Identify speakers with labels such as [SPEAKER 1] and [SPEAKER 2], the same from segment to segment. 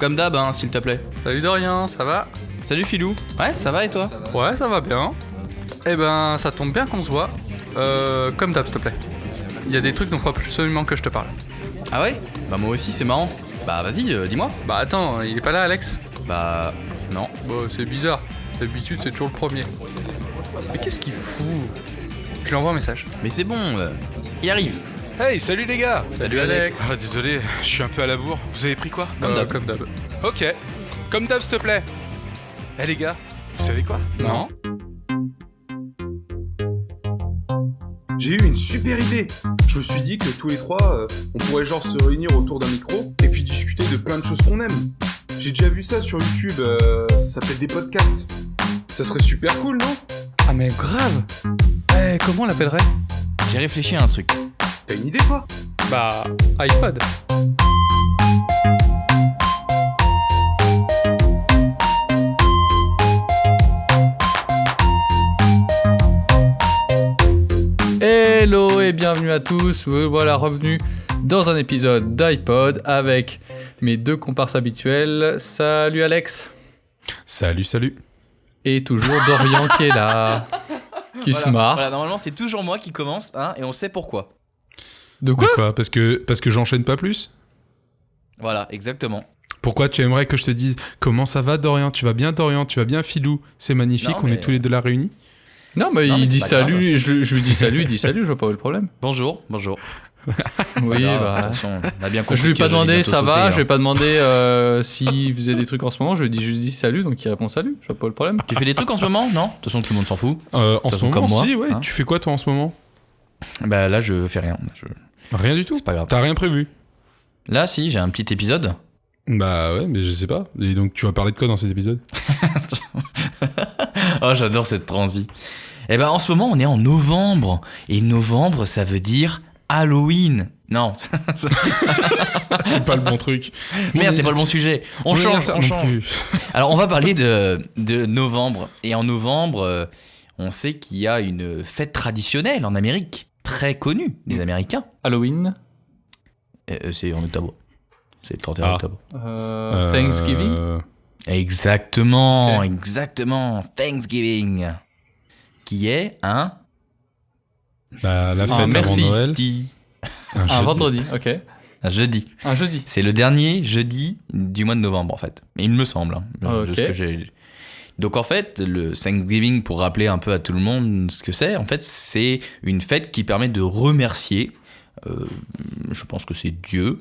[SPEAKER 1] Comme d'hab, hein, s'il te plaît.
[SPEAKER 2] Salut Dorian, ça va?
[SPEAKER 1] Salut Filou. Ouais, ça va et toi?
[SPEAKER 2] Ouais, ça va bien. Eh ben, ça tombe bien qu'on se voit. Comme d'hab, s'il te plaît. Il y a des trucs dont il faut absolument que je te parle.
[SPEAKER 1] Ah ouais? Bah moi aussi, c'est marrant. Bah vas-y, dis-moi.
[SPEAKER 2] Bah attends, il est pas là, Alex?
[SPEAKER 1] Bah non.
[SPEAKER 2] Bah c'est bizarre. D'habitude, c'est toujours le premier. Mais qu'est-ce qu'il fout? Je lui envoie un message.
[SPEAKER 1] Mais c'est bon, il arrive.
[SPEAKER 3] Hey, salut les gars!
[SPEAKER 2] Salut Alex.
[SPEAKER 3] Ah, désolé, je suis un peu à la bourre. Vous avez pris quoi?
[SPEAKER 1] Comme d'hab.
[SPEAKER 2] Comme d'hab.
[SPEAKER 3] Ok, comme d'hab, s'il te plaît. Eh les gars, vous savez quoi?
[SPEAKER 2] Non.
[SPEAKER 4] J'ai eu une super idée. Je me suis dit que tous les trois, on pourrait genre se réunir autour d'un micro et puis discuter de plein de choses qu'on aime. J'ai déjà vu ça sur YouTube, ça s'appelle des podcasts. Ça serait super cool, non?
[SPEAKER 2] Ah mais grave. Comment on l'appellerait?
[SPEAKER 1] J'ai réfléchi à un truc.
[SPEAKER 4] T'as une idée, toi?
[SPEAKER 2] Bah, iPod. Hello et bienvenue à tous, voilà revenu dans un épisode d'iPod avec mes deux comparses habituels. Salut Alex.
[SPEAKER 3] Salut.
[SPEAKER 2] Et toujours Dorian qui est là, qui se marre.
[SPEAKER 1] Voilà, normalement c'est toujours moi qui commence, hein, et on sait pourquoi.
[SPEAKER 2] De quoi?
[SPEAKER 3] Parce que j'enchaîne pas plus?
[SPEAKER 1] Voilà, exactement.
[SPEAKER 3] Pourquoi tu aimerais que je te dise comment ça va Dorian? Tu vas bien Dorian? Tu vas bien Filou? C'est magnifique,
[SPEAKER 1] Non,
[SPEAKER 3] on
[SPEAKER 1] mais-
[SPEAKER 3] est tous les deux là réunis.
[SPEAKER 2] Non mais
[SPEAKER 1] Non, mais
[SPEAKER 2] il
[SPEAKER 1] c'est
[SPEAKER 2] dit
[SPEAKER 1] pas
[SPEAKER 2] salut, je lui dis salut, il dit salut, je vois pas où est le problème.
[SPEAKER 1] Bonjour.
[SPEAKER 2] Oui,
[SPEAKER 1] Grave,
[SPEAKER 2] bah...
[SPEAKER 1] attention, on a bien compris
[SPEAKER 2] Je lui ai
[SPEAKER 1] que
[SPEAKER 2] pas
[SPEAKER 1] j'allais
[SPEAKER 2] demandé
[SPEAKER 1] bientôt
[SPEAKER 2] ça va,
[SPEAKER 1] sauter,
[SPEAKER 2] je lui ai
[SPEAKER 1] hein.
[SPEAKER 2] pas demandé s'il faisait des trucs en ce moment, je lui ai juste dit salut, donc il répond salut, je vois pas le problème.
[SPEAKER 1] Tu fais des trucs en ce moment? Non? De toute façon, tout le monde s'en fout.
[SPEAKER 3] En ce
[SPEAKER 1] façon,
[SPEAKER 3] moment,
[SPEAKER 1] comme moi,
[SPEAKER 3] si, ouais.
[SPEAKER 1] hein.
[SPEAKER 3] Tu fais quoi toi en ce moment?
[SPEAKER 1] Bah là, je fais rien.
[SPEAKER 3] Rien du tout.
[SPEAKER 1] C'est pas grave.
[SPEAKER 3] T'as rien prévu?
[SPEAKER 1] Là, si, j'ai un petit épisode.
[SPEAKER 3] Bah ouais, mais je sais pas. Et donc tu vas parler de quoi dans cet épisode?
[SPEAKER 1] Oh, j'adore cette transi. Eh ben, en ce moment, on est en novembre. Et novembre, ça veut dire Halloween. Non.
[SPEAKER 3] C'est pas le bon truc.
[SPEAKER 1] Merde, c'est pas le bon sujet. On
[SPEAKER 3] Mon
[SPEAKER 1] change,
[SPEAKER 3] anniversaire
[SPEAKER 1] on
[SPEAKER 3] non
[SPEAKER 1] change.
[SPEAKER 3] plus.
[SPEAKER 1] Alors, on va parler de novembre. Et en novembre, on sait qu'il y a une fête traditionnelle en Amérique, très connue des Américains.
[SPEAKER 2] Halloween,
[SPEAKER 1] C'est en octobre. C'est le 31
[SPEAKER 3] Ah.
[SPEAKER 1] octobre.
[SPEAKER 2] Thanksgiving,
[SPEAKER 1] Exactement,
[SPEAKER 2] Ok.
[SPEAKER 1] exactement. Thanksgiving. Qui est un...
[SPEAKER 3] Bah, la
[SPEAKER 2] Ah,
[SPEAKER 3] fête avant
[SPEAKER 2] merci.
[SPEAKER 3] Noël.
[SPEAKER 2] un
[SPEAKER 3] jeudi.
[SPEAKER 2] vendredi, ok,
[SPEAKER 1] Un jeudi.
[SPEAKER 2] un jeudi.
[SPEAKER 1] C'est le dernier jeudi du mois de novembre, en fait. Mais il me semble. Hein,
[SPEAKER 2] Ah,
[SPEAKER 1] de
[SPEAKER 2] ok.
[SPEAKER 1] ce que j'ai... Donc, en fait, le Thanksgiving, pour rappeler un peu à tout le monde ce que c'est, en fait, c'est une fête qui permet de remercier, je pense que c'est Dieu,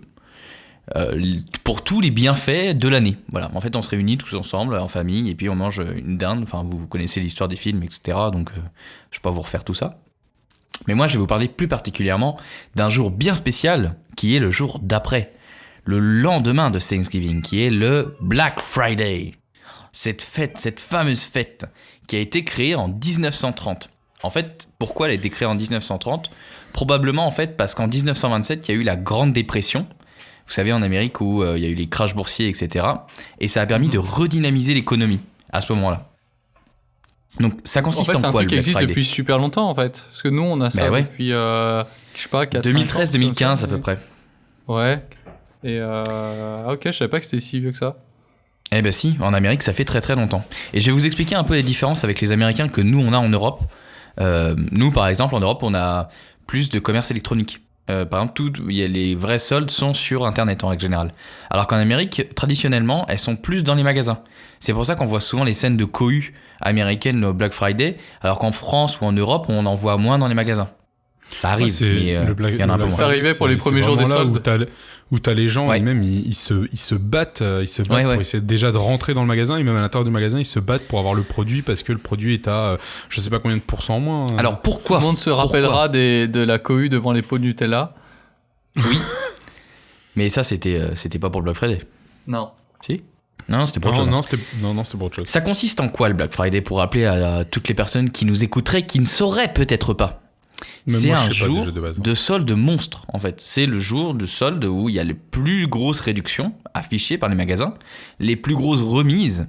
[SPEAKER 1] pour tous les bienfaits de l'année. Voilà. En fait, on se réunit tous ensemble, en famille, et puis on mange une dinde. Enfin, vous connaissez l'histoire des films, etc. Donc, je vais pas vous refaire tout ça. Mais moi, je vais vous parler plus particulièrement d'un jour bien spécial, qui est le jour d'après, le lendemain de Thanksgiving, qui est le Black Friday. Cette fête, cette fameuse fête, qui a été créée en 1930. En fait, pourquoi elle a été créée en 1930? Probablement, en fait, parce qu'en 1927, il y a eu la Grande Dépression. Vous savez, en Amérique, où il y a eu les crashs boursiers, etc. Et ça a permis de redynamiser l'économie à ce moment-là. Donc, ça
[SPEAKER 2] En
[SPEAKER 1] consiste
[SPEAKER 2] fait,
[SPEAKER 1] en
[SPEAKER 2] c'est un
[SPEAKER 1] quoi,
[SPEAKER 2] truc
[SPEAKER 1] le
[SPEAKER 2] qui
[SPEAKER 1] Black
[SPEAKER 2] existe
[SPEAKER 1] Friday?
[SPEAKER 2] depuis super longtemps, en fait. Parce que nous, on a ça
[SPEAKER 1] Bah ouais.
[SPEAKER 2] depuis, je sais pas, 4
[SPEAKER 1] 2013-2015 à peu près.
[SPEAKER 2] Ouais. Et ok, je savais pas que c'était si vieux que ça.
[SPEAKER 1] Eh ben si, en Amérique, ça fait très très longtemps. Et je vais vous expliquer un peu les différences avec les Américains que nous, on a en Europe. Nous, par exemple, en Europe, on a plus de commerce électronique. Par exemple, les vrais soldes sont sur Internet en règle générale. Alors qu'en Amérique, traditionnellement, elles sont plus dans les magasins. C'est pour ça qu'on voit souvent les scènes de cohue américaines au Black Friday, alors qu'en France ou en Europe, on en voit moins dans les magasins. Ça arrive,
[SPEAKER 3] Ouais,
[SPEAKER 1] mais
[SPEAKER 3] le Black-
[SPEAKER 1] il y en a un
[SPEAKER 3] le
[SPEAKER 1] peu
[SPEAKER 3] Black
[SPEAKER 1] moins.
[SPEAKER 2] Ça arrivait pour les
[SPEAKER 3] c'est
[SPEAKER 2] premiers jours des
[SPEAKER 3] vraiment là
[SPEAKER 2] soldes.
[SPEAKER 3] où t'as les gens,
[SPEAKER 1] Ouais.
[SPEAKER 3] et même ils se battent,
[SPEAKER 1] Ouais, ouais.
[SPEAKER 3] pour essayer déjà de rentrer dans le magasin, et même à l'intérieur du magasin, ils se battent pour avoir le produit, parce que le produit est à je sais pas combien de pourcents en moins.
[SPEAKER 1] Alors
[SPEAKER 2] Tout
[SPEAKER 1] pourquoi
[SPEAKER 2] le monde se rappellera de la cohue devant les pots de Nutella.
[SPEAKER 1] Oui. Mais ça, c'était pas pour le Black Friday.
[SPEAKER 2] Non.
[SPEAKER 1] Si? Non, c'était pour autre chose. hein.
[SPEAKER 3] Non, c'était pour autre chose.
[SPEAKER 1] Ça consiste en quoi le Black Friday pour rappeler à toutes les personnes qui nous écouteraient, qui ne sauraient peut-être pas?
[SPEAKER 3] Même
[SPEAKER 1] C'est
[SPEAKER 3] moi,
[SPEAKER 1] un
[SPEAKER 3] je sais pas
[SPEAKER 1] jour
[SPEAKER 3] déjà de base, hein.
[SPEAKER 1] de solde monstre en fait. C'est le jour de solde où il y a les plus grosses réductions affichées par les magasins, les plus grosses remises.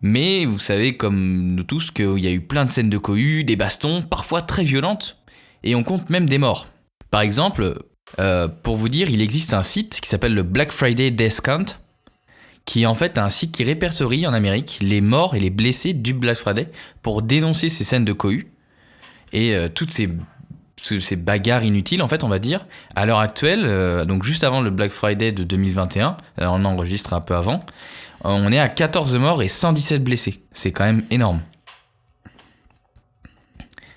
[SPEAKER 1] Mais vous savez comme nous tous qu'il y a eu plein de scènes de cohue, des bastons, parfois très violentes, et on compte même des morts. Par exemple, pour vous dire, il existe un site qui s'appelle le Black Friday Death Count, qui est en fait un site qui répertorie en Amérique les morts et les blessés du Black Friday pour dénoncer ces scènes de cohue et toutes ces bagarres inutiles, en fait, on va dire. À l'heure actuelle, donc juste avant le Black Friday de 2021, on enregistre un peu avant, on est à 14 morts et 117 blessés. C'est quand même énorme.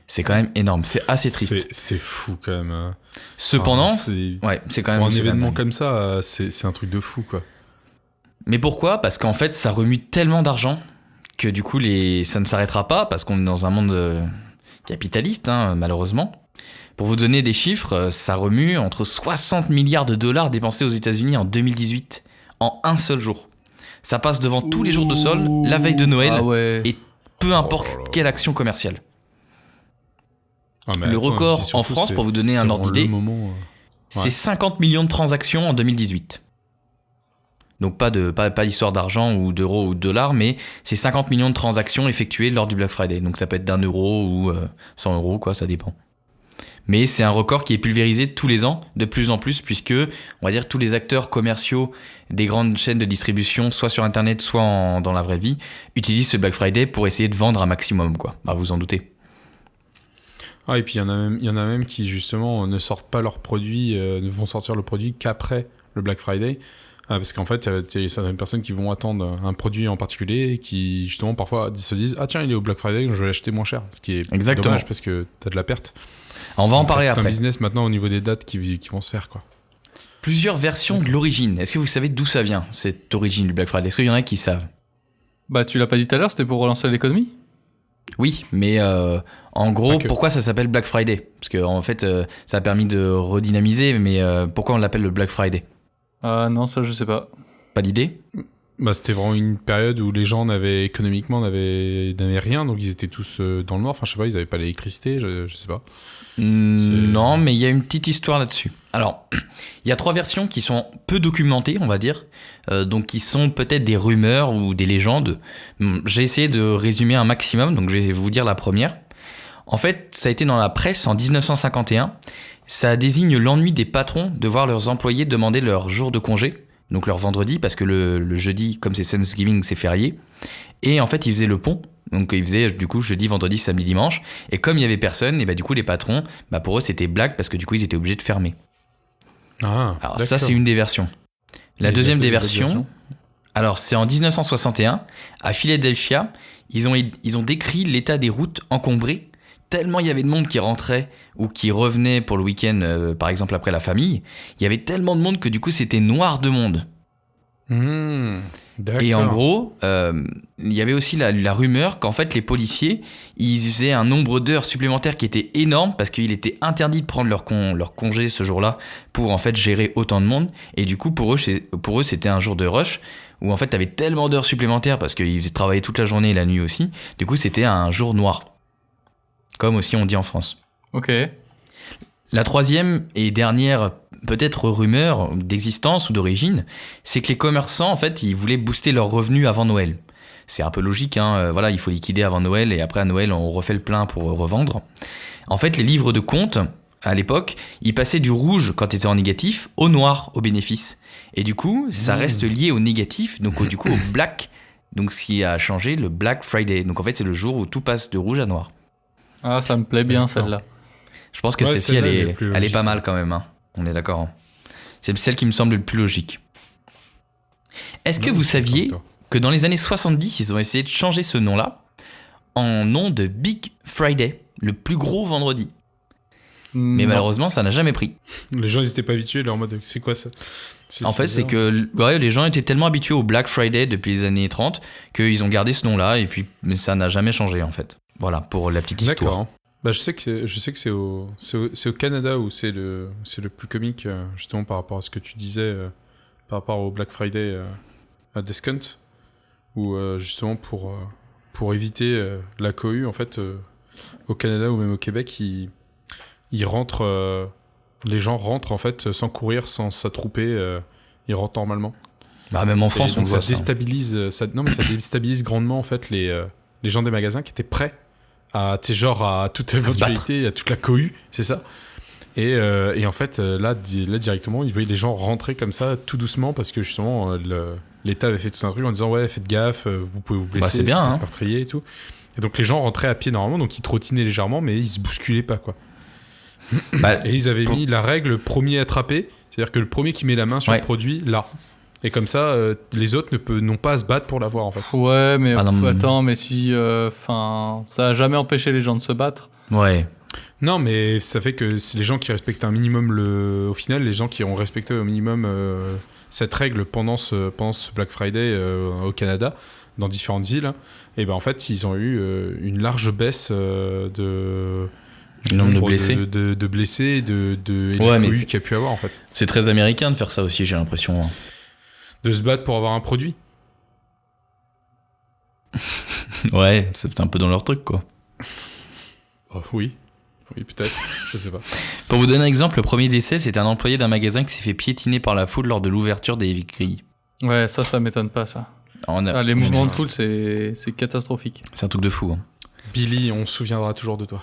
[SPEAKER 1] C'est quand même énorme, c'est assez triste.
[SPEAKER 3] C'est fou quand même.
[SPEAKER 1] Cependant,
[SPEAKER 3] c'est
[SPEAKER 1] quand même...
[SPEAKER 3] pour un
[SPEAKER 1] c'est
[SPEAKER 3] événement
[SPEAKER 1] quand même...
[SPEAKER 3] comme ça, c'est un truc de fou, quoi.
[SPEAKER 1] Mais pourquoi ? Parce qu'en fait, ça remue tellement d'argent que du coup, ça ne s'arrêtera pas, parce qu'on est dans un monde capitaliste, hein, malheureusement. Pour vous donner des chiffres, ça remue entre 60 milliards de dollars dépensés aux États-Unis en 2018, en un seul jour. Ça passe devant tous les jours de solde, la veille de Noël, et peu importe quelle action commerciale. Le record en France, pour vous donner un ordre d'idée, c'est 50 millions de transactions en 2018. Donc pas d'histoire d'argent ou d'euros ou de dollars, mais c'est 50 millions de transactions effectuées lors du Black Friday. Donc ça peut être d'1 euro ou 100 euros, quoi, ça dépend. Mais c'est un record qui est pulvérisé tous les ans, de plus en plus, puisque, on va dire, tous les acteurs commerciaux des grandes chaînes de distribution, soit sur Internet, soit dans la vraie vie, utilisent ce Black Friday pour essayer de vendre un maximum, quoi. Bah, vous en doutez.
[SPEAKER 3] Ah, et puis il y en a même qui justement ne sortent pas leurs produits, ne vont sortir le produit qu'après le Black Friday. Parce qu'en fait, il y a certaines personnes qui vont attendre un produit en particulier et qui justement parfois se disent « Ah tiens, il est au Black Friday, je vais l'acheter moins cher ». Ce qui est dommage parce que t'as de la perte.
[SPEAKER 1] On va en parler après.
[SPEAKER 3] C'est un business maintenant au niveau des dates qui vont se faire, quoi.
[SPEAKER 1] Plusieurs versions de l'origine. Est-ce que vous savez d'où ça vient, cette origine du Black Friday ? Est-ce qu'il y en a qui savent ?
[SPEAKER 2] Bah tu l'as pas dit tout à l'heure, c'était pour relancer l'économie ?
[SPEAKER 1] Oui, mais en gros, pourquoi ça s'appelle Black Friday ? Parce qu'en fait, ça a permis de redynamiser, mais pourquoi on l'appelle le Black Friday ?
[SPEAKER 2] Ah non, ça je sais pas.
[SPEAKER 1] Pas d'idée ?
[SPEAKER 3] Bah, c'était vraiment une période où les gens économiquement n'avaient rien, donc ils étaient tous dans le noir. Enfin, je sais pas, ils avaient pas l'électricité, je sais pas.
[SPEAKER 1] Non, mais il y a une petite histoire là-dessus. Alors, il y a 3 versions qui sont peu documentées, on va dire, donc qui sont peut-être des rumeurs ou des légendes. J'ai essayé de résumer un maximum, donc je vais vous dire la première. En fait, ça a été dans la presse en 1951. Ça désigne l'ennui des patrons de voir leurs employés demander leur jour de congé, donc leur vendredi, parce que le jeudi, comme c'est Thanksgiving, c'est férié. Et en fait, ils faisaient le pont. Donc ils faisaient du coup jeudi, vendredi, samedi, dimanche. Et comme il y avait personne, et bah du coup les patrons, bah pour eux c'était blague parce que du coup ils étaient obligés de fermer.
[SPEAKER 3] Ah,
[SPEAKER 1] alors
[SPEAKER 3] d'accord.
[SPEAKER 1] ça c'est une des versions. La deuxième des versions, alors c'est en 1961, à Philadelphia, ils ont décrit l'état des routes encombrées. Tellement il y avait de monde qui rentrait ou qui revenait pour le week-end, par exemple après la famille, il y avait tellement de monde que du coup c'était noir de monde. Et en gros, il y avait aussi la rumeur qu'en fait les policiers, ils faisaient un nombre d'heures supplémentaires qui était énorme parce qu'il était interdit de prendre leur congé ce jour-là pour en fait gérer autant de monde. Et du coup pour eux c'était un jour de rush où en fait t'avais tellement d'heures supplémentaires parce qu'ils faisaient travailler toute la journée et la nuit aussi. Du coup c'était un jour noir, comme aussi on dit en France.
[SPEAKER 2] Ok.
[SPEAKER 1] La troisième et dernière peut-être rumeur d'existence ou d'origine, c'est que les commerçants en fait ils voulaient booster leurs revenus avant Noël. C'est un peu logique, hein. Voilà, il faut liquider avant Noël et après à Noël on refait le plein pour revendre. En fait les livres de compte à l'époque ils passaient du rouge quand ils étaient en négatif au noir au bénéfice. Et du coup ça reste lié au négatif, donc du coup au black, donc ce qui a changé le Black Friday. Donc en fait c'est le jour où tout passe de rouge à noir.
[SPEAKER 2] Ah ça me plaît bien celle-là.
[SPEAKER 1] Je pense que celle-ci, elle est pas mal quand même. Hein. On est d'accord. Hein. C'est celle qui me semble le plus logique. Est-ce que vous saviez que dans les années 70, ils ont essayé de changer ce nom-là en nom de Big Friday, le plus gros vendredi ? Mais malheureusement, ça n'a jamais pris.
[SPEAKER 3] Les gens, ils n'étaient pas habitués, leur mode, c'est quoi ça ?
[SPEAKER 1] En fait, c'est que les gens étaient tellement habitués au Black Friday depuis les années 30 qu'ils ont gardé ce nom-là, et puis mais ça n'a jamais changé en fait. Voilà, pour la petite histoire.
[SPEAKER 3] D'accord. Bah, je sais que c'est au Canada où c'est le plus comique, justement par rapport à ce que tu disais, par rapport au Black Friday à Discount, où justement pour éviter la cohue, en fait, au Canada ou même au Québec, ils rentrent, les gens rentrent en fait sans courir, sans s'attrouper, ils rentrent normalement.
[SPEAKER 1] Bah, même en France,
[SPEAKER 3] donc
[SPEAKER 1] on voit
[SPEAKER 3] ça déstabilise, ça déstabilise grandement en fait les gens des magasins qui étaient prêts à toute éventualité, à toute la cohue, c'est ça. Et en fait, là directement, ils voyaient les gens rentrer comme ça, tout doucement, parce que justement, l'État avait fait tout un truc en disant ouais, faites gaffe, vous pouvez vous blesser,
[SPEAKER 1] c'est bien,
[SPEAKER 3] peut être
[SPEAKER 1] hein.
[SPEAKER 3] meurtrier et tout. Et donc les gens rentraient à pied normalement, donc ils trottinaient légèrement, mais ils se bousculaient pas, quoi. Et ils avaient mis la règle premier attrapé, c'est-à-dire que le premier qui met la main sur le produit, là. Et comme ça, les autres n'ont pas à se battre pour l'avoir, en fait.
[SPEAKER 2] Ouais, mais
[SPEAKER 1] non,
[SPEAKER 2] attends, mais si, ça a jamais empêché les gens de se battre.
[SPEAKER 1] Ouais.
[SPEAKER 3] Non, mais ça fait que c'est les gens qui respectent un minimum au final, les gens qui ont respecté au minimum cette règle pendant ce Black Friday au Canada, dans différentes villes, et ben en fait, ils ont eu une large baisse du
[SPEAKER 1] nombre de blessés.
[SPEAKER 3] de blessés, et
[SPEAKER 1] Ouais,
[SPEAKER 3] de
[SPEAKER 1] mais
[SPEAKER 3] cohue qu'il y a pu avoir, en fait.
[SPEAKER 1] C'est très américain de faire ça aussi, j'ai l'impression.
[SPEAKER 3] De se battre pour avoir un produit.
[SPEAKER 1] Ouais, c'est un peu dans leur truc, quoi.
[SPEAKER 3] Oh, oui, peut-être, je sais pas.
[SPEAKER 1] Pour vous donner un exemple, le premier décès, c'était un employé d'un magasin qui s'est fait piétiner par la foule lors de l'ouverture des vitrines.
[SPEAKER 2] Ouais, ça m'étonne pas, ça. Les mouvements de foule, c'est catastrophique.
[SPEAKER 1] C'est un truc de fou. Hein.
[SPEAKER 3] Billy, on se souviendra toujours de toi.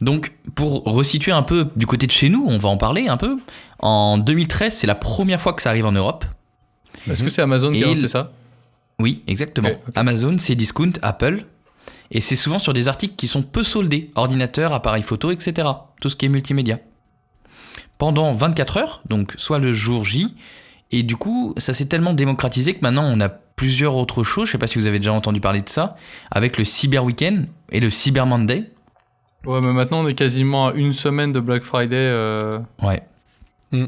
[SPEAKER 1] Donc, pour resituer un peu du côté de chez nous, on va en parler un peu. En 2013, c'est la première fois que ça arrive en Europe.
[SPEAKER 2] Est-ce que c'est Amazon qui a lancé ça ?
[SPEAKER 1] Oui, exactement.
[SPEAKER 2] Okay.
[SPEAKER 1] Amazon, Cdiscount, Apple. Et c'est souvent sur des articles qui sont peu soldés. Ordinateur, appareil photo, etc. Tout ce qui est multimédia. Pendant 24 heures, donc soit le jour J. Et du coup, ça s'est tellement démocratisé que maintenant, on a plusieurs autres choses. Je sais pas si vous avez déjà entendu parler de ça. Avec le Cyber Weekend et le Cyber Monday.
[SPEAKER 2] Ouais, mais maintenant, on est quasiment à une semaine de Black Friday.
[SPEAKER 1] Ouais.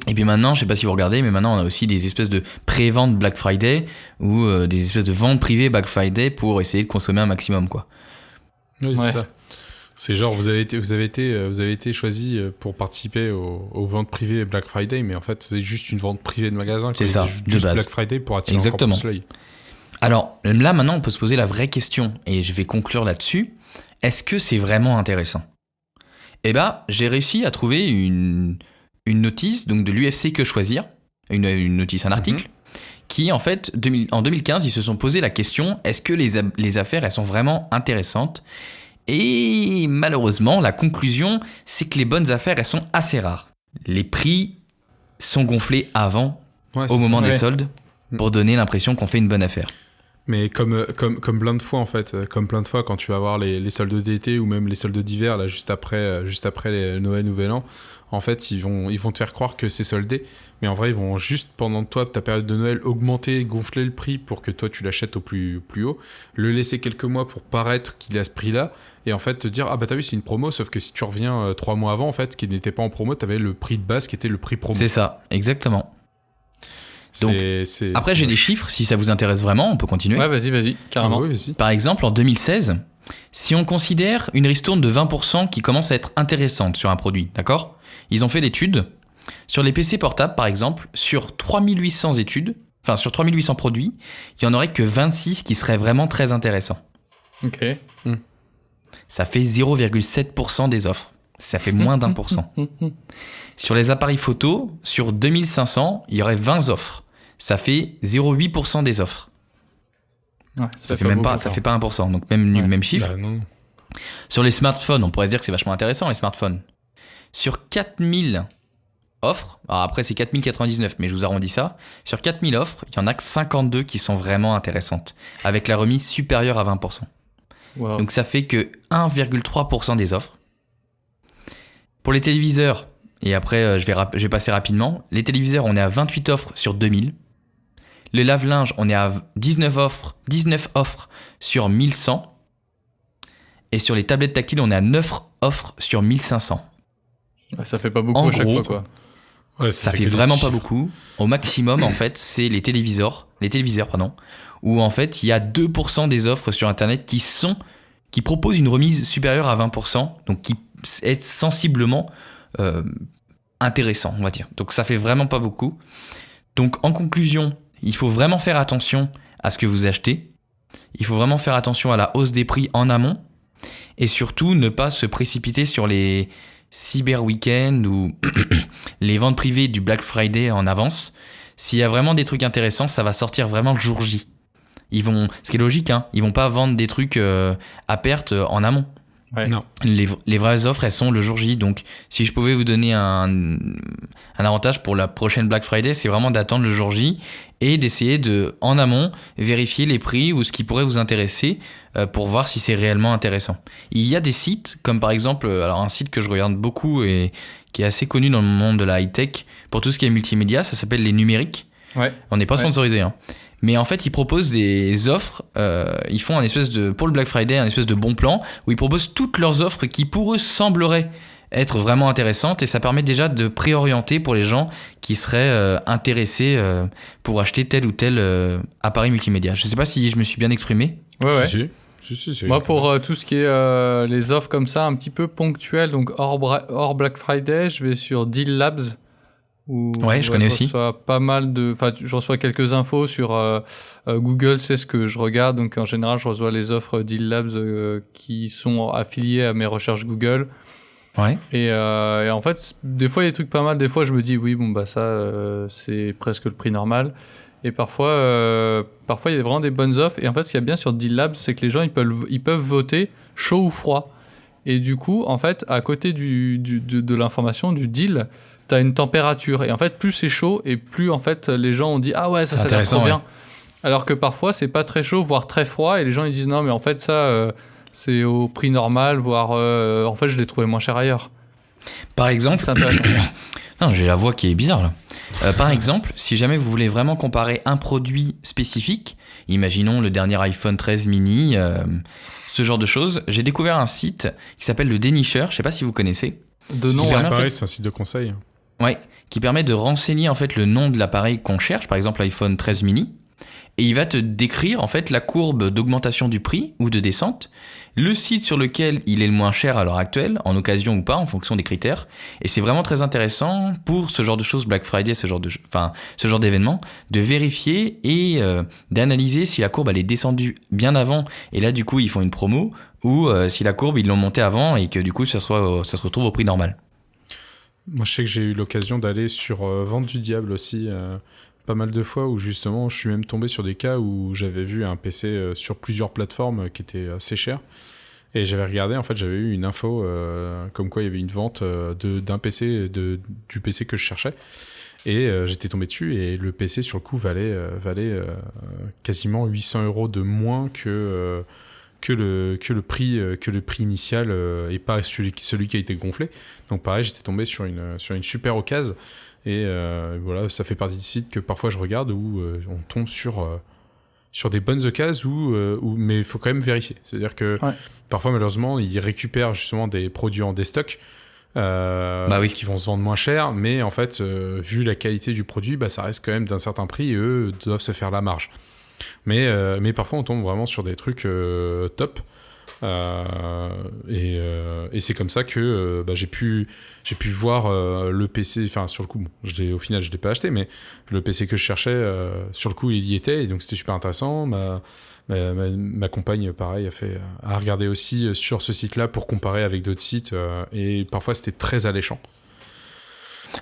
[SPEAKER 1] Et puis maintenant, je sais pas si vous regardez, mais maintenant on a aussi des espèces de pré-ventes Black Friday ou des espèces de ventes privées Black Friday pour essayer de consommer un maximum, quoi.
[SPEAKER 3] Oui, c'est ça. C'est genre vous avez été choisi pour participer aux ventes privées Black Friday, mais en fait c'est juste une vente privée de magasin.
[SPEAKER 1] C'est ça,
[SPEAKER 3] juste
[SPEAKER 1] de base.
[SPEAKER 3] Black Friday pour attirer
[SPEAKER 1] Exactement.
[SPEAKER 3] encore plus l'œil.
[SPEAKER 1] Alors là maintenant, on peut se poser la vraie question et je vais conclure là-dessus. Est-ce que c'est vraiment intéressant ? Eh ben, j'ai réussi à trouver une notice donc de l'UFC Que Choisir, une notice, un article, qui en fait, en 2015, ils se sont posé la question, est-ce que les affaires, elles sont vraiment intéressantes ? Et malheureusement, la conclusion, c'est que les bonnes affaires, elles sont assez rares. Les prix sont gonflés avant, au moment des soldes, pour donner l'impression qu'on fait une bonne affaire.
[SPEAKER 3] Mais comme plein de fois en fait, comme plein de fois quand tu vas voir les soldes d'été ou même les soldes d'hiver là juste après les Noël, Nouvel An, en fait ils vont te faire croire que c'est soldé, mais en vrai ils vont juste pendant ta période de Noël augmenter, gonfler le prix pour que toi tu l'achètes au plus haut, le laisser quelques mois pour paraître qu'il est à ce prix là et en fait te dire ah bah t'as vu c'est une promo, sauf que si tu reviens 3 mois avant en fait qui n'était pas en promo, t'avais le prix de base qui était le prix promo.
[SPEAKER 1] C'est ça, exactement. Donc, après, j'ai des chiffres, si ça vous intéresse vraiment, on peut continuer.
[SPEAKER 2] Ouais, vas-y, carrément.
[SPEAKER 3] Ah, oui, vas-y.
[SPEAKER 1] Par exemple, en 2016, si on considère une ristourne de 20% qui commence à être intéressante sur un produit, d'accord ? Ils ont fait l'étude sur les PC portables, par exemple, sur 3800 sur 3800 produits, il n'y en aurait que 26 qui seraient vraiment très intéressants.
[SPEAKER 2] Ok.
[SPEAKER 1] Ça fait 0,7% des offres. Ça fait moins d'1%. Sur les appareils photo, sur 2500, il y aurait 20 offres. Ça fait 0,8% des offres.
[SPEAKER 2] Ouais,
[SPEAKER 1] ça fait même pas, ça fait pas 1%. Donc même chiffre.
[SPEAKER 3] Bah, non.
[SPEAKER 1] Sur les smartphones, on pourrait se dire que c'est vachement intéressant, les smartphones. Sur 4000 offres, alors après c'est 4099, mais je vous arrondis ça. Sur 4000 offres, il y en a que 52 qui sont vraiment intéressantes, avec la remise supérieure à 20%.
[SPEAKER 2] Wow.
[SPEAKER 1] Donc ça fait que 1,3% des offres. Pour les téléviseurs, et après je vais passer rapidement, les téléviseurs, on est à 28 offres sur 2000. Les lave-linges, on est à 19 offres sur 1100. Et sur les tablettes tactiles, on est à 9 offres sur 1500.
[SPEAKER 2] Ouais, ça fait pas beaucoup
[SPEAKER 1] en
[SPEAKER 2] à chaque
[SPEAKER 1] gros,
[SPEAKER 2] fois, quoi.
[SPEAKER 3] Ouais,
[SPEAKER 1] ça fait vraiment pas beaucoup. Au maximum, en fait, c'est les téléviseurs, où en fait, il y a 2% des offres sur Internet qui proposent une remise supérieure à 20%, donc qui est sensiblement intéressant, on va dire. Donc ça fait vraiment pas beaucoup. Donc en conclusion, il faut vraiment faire attention à ce que vous achetez. Il faut vraiment faire attention à la hausse des prix en amont. Et surtout, ne pas se précipiter sur les cyber week-ends ou les ventes privées du Black Friday en avance. S'il y a vraiment des trucs intéressants, ça va sortir vraiment le jour J. Ce qui est logique, hein, ils vont pas vendre des trucs à perte en amont.
[SPEAKER 2] Ouais.
[SPEAKER 3] Non.
[SPEAKER 1] Les vraies offres, elles sont le jour J. Donc, si je pouvais vous donner un avantage pour la prochaine Black Friday, c'est vraiment d'attendre le jour J et d'essayer de, en amont, vérifier les prix ou ce qui pourrait vous intéresser pour voir si c'est réellement intéressant. Il y a des sites, comme par exemple, alors un site que je regarde beaucoup et qui est assez connu dans le monde de la high-tech, pour tout ce qui est multimédia, ça s'appelle Les Numériques.
[SPEAKER 2] Ouais.
[SPEAKER 1] On n'est pas sponsorisé, hein. Mais en fait, ils proposent des offres. Ils font pour le Black Friday, un espèce de bon plan où ils proposent toutes leurs offres qui, pour eux, sembleraient être vraiment intéressantes. Et ça permet déjà de préorienter pour les gens qui seraient intéressés pour acheter tel ou tel appareil multimédia. Je ne sais pas si je me suis bien exprimé.
[SPEAKER 2] Ouais.
[SPEAKER 3] Si,
[SPEAKER 2] Moi, pour tout ce qui est les offres comme ça, un petit peu ponctuelles, donc hors Black Friday, je vais sur Deal Labs.
[SPEAKER 1] Ouais, je connais aussi.
[SPEAKER 2] Je reçois quelques infos sur Google, c'est ce que je regarde. Donc en général, je reçois les offres Deal Labs qui sont affiliées à mes recherches Google.
[SPEAKER 1] Ouais.
[SPEAKER 2] Et en fait, des fois, il y a des trucs pas mal. Des fois, je me dis, oui, bon, bah ça, c'est presque le prix normal. Et parfois, il y a vraiment des bonnes offres. Et en fait, ce qu'il y a bien sur Deal Labs, c'est que les gens, ils peuvent voter chaud ou froid. Et du coup, en fait, à côté de l'information du deal, t'as une température. Et en fait, plus c'est chaud, et plus en fait les gens ont dit ah ouais, ça a l'air trop bien. Ouais. Alors que parfois, c'est pas très chaud, voire très froid, et les gens ils disent non, mais en fait, ça, c'est au prix normal, voire en fait, je l'ai trouvé moins cher ailleurs.
[SPEAKER 1] Par exemple.
[SPEAKER 2] C'est intéressant.
[SPEAKER 1] Non, j'ai la voix qui est bizarre là. Par exemple, si jamais vous voulez vraiment comparer un produit spécifique, imaginons le dernier iPhone 13 mini, ce genre de choses, j'ai découvert un site qui s'appelle le Dénicheur, je sais pas si vous connaissez.
[SPEAKER 2] De nom,
[SPEAKER 3] c'est pareil, c'est un site de conseil.
[SPEAKER 1] Ouais, qui permet de renseigner en fait le nom de l'appareil qu'on cherche, par exemple l'iPhone 13 mini, et il va te décrire en fait la courbe d'augmentation du prix ou de descente, le site sur lequel il est le moins cher à l'heure actuelle, en occasion ou pas, en fonction des critères, et c'est vraiment très intéressant pour ce genre de choses, Black Friday, ce genre d'événement, de vérifier et d'analyser si la courbe elle est descendue bien avant, et là du coup ils font une promo, ou si la courbe ils l'ont montée avant et que du coup ça se retrouve au prix normal.
[SPEAKER 3] Moi, je sais que j'ai eu l'occasion d'aller sur Vente du Diable aussi, pas mal de fois, où justement, je suis même tombé sur des cas où j'avais vu un PC sur plusieurs plateformes qui était assez cher. Et j'avais regardé, en fait, j'avais eu une info comme quoi il y avait une vente d'un PC, du PC que je cherchais. Et j'étais tombé dessus, et le PC, sur le coup, valait quasiment 800 € de moins que le prix initial et pas celui qui a été gonflé. Donc pareil, j'étais tombé sur une super occasion, et voilà, ça fait partie des sites que parfois je regarde où on tombe sur des bonnes occasions mais il faut quand même vérifier. C'est-à-dire que parfois malheureusement ils récupèrent justement des produits en déstock qui vont se vendre moins cher, mais en fait vu la qualité du produit, ça reste quand même d'un certain prix, et eux doivent se faire la marge. Mais parfois on tombe vraiment sur des trucs top, et c'est comme ça que j'ai pu voir le PC, enfin sur le coup au final je l'ai pas acheté, mais le PC que je cherchais sur le coup il y était, et donc c'était super intéressant. Ma compagne pareil a regardé aussi sur ce site là pour comparer avec d'autres sites, et parfois c'était très alléchant.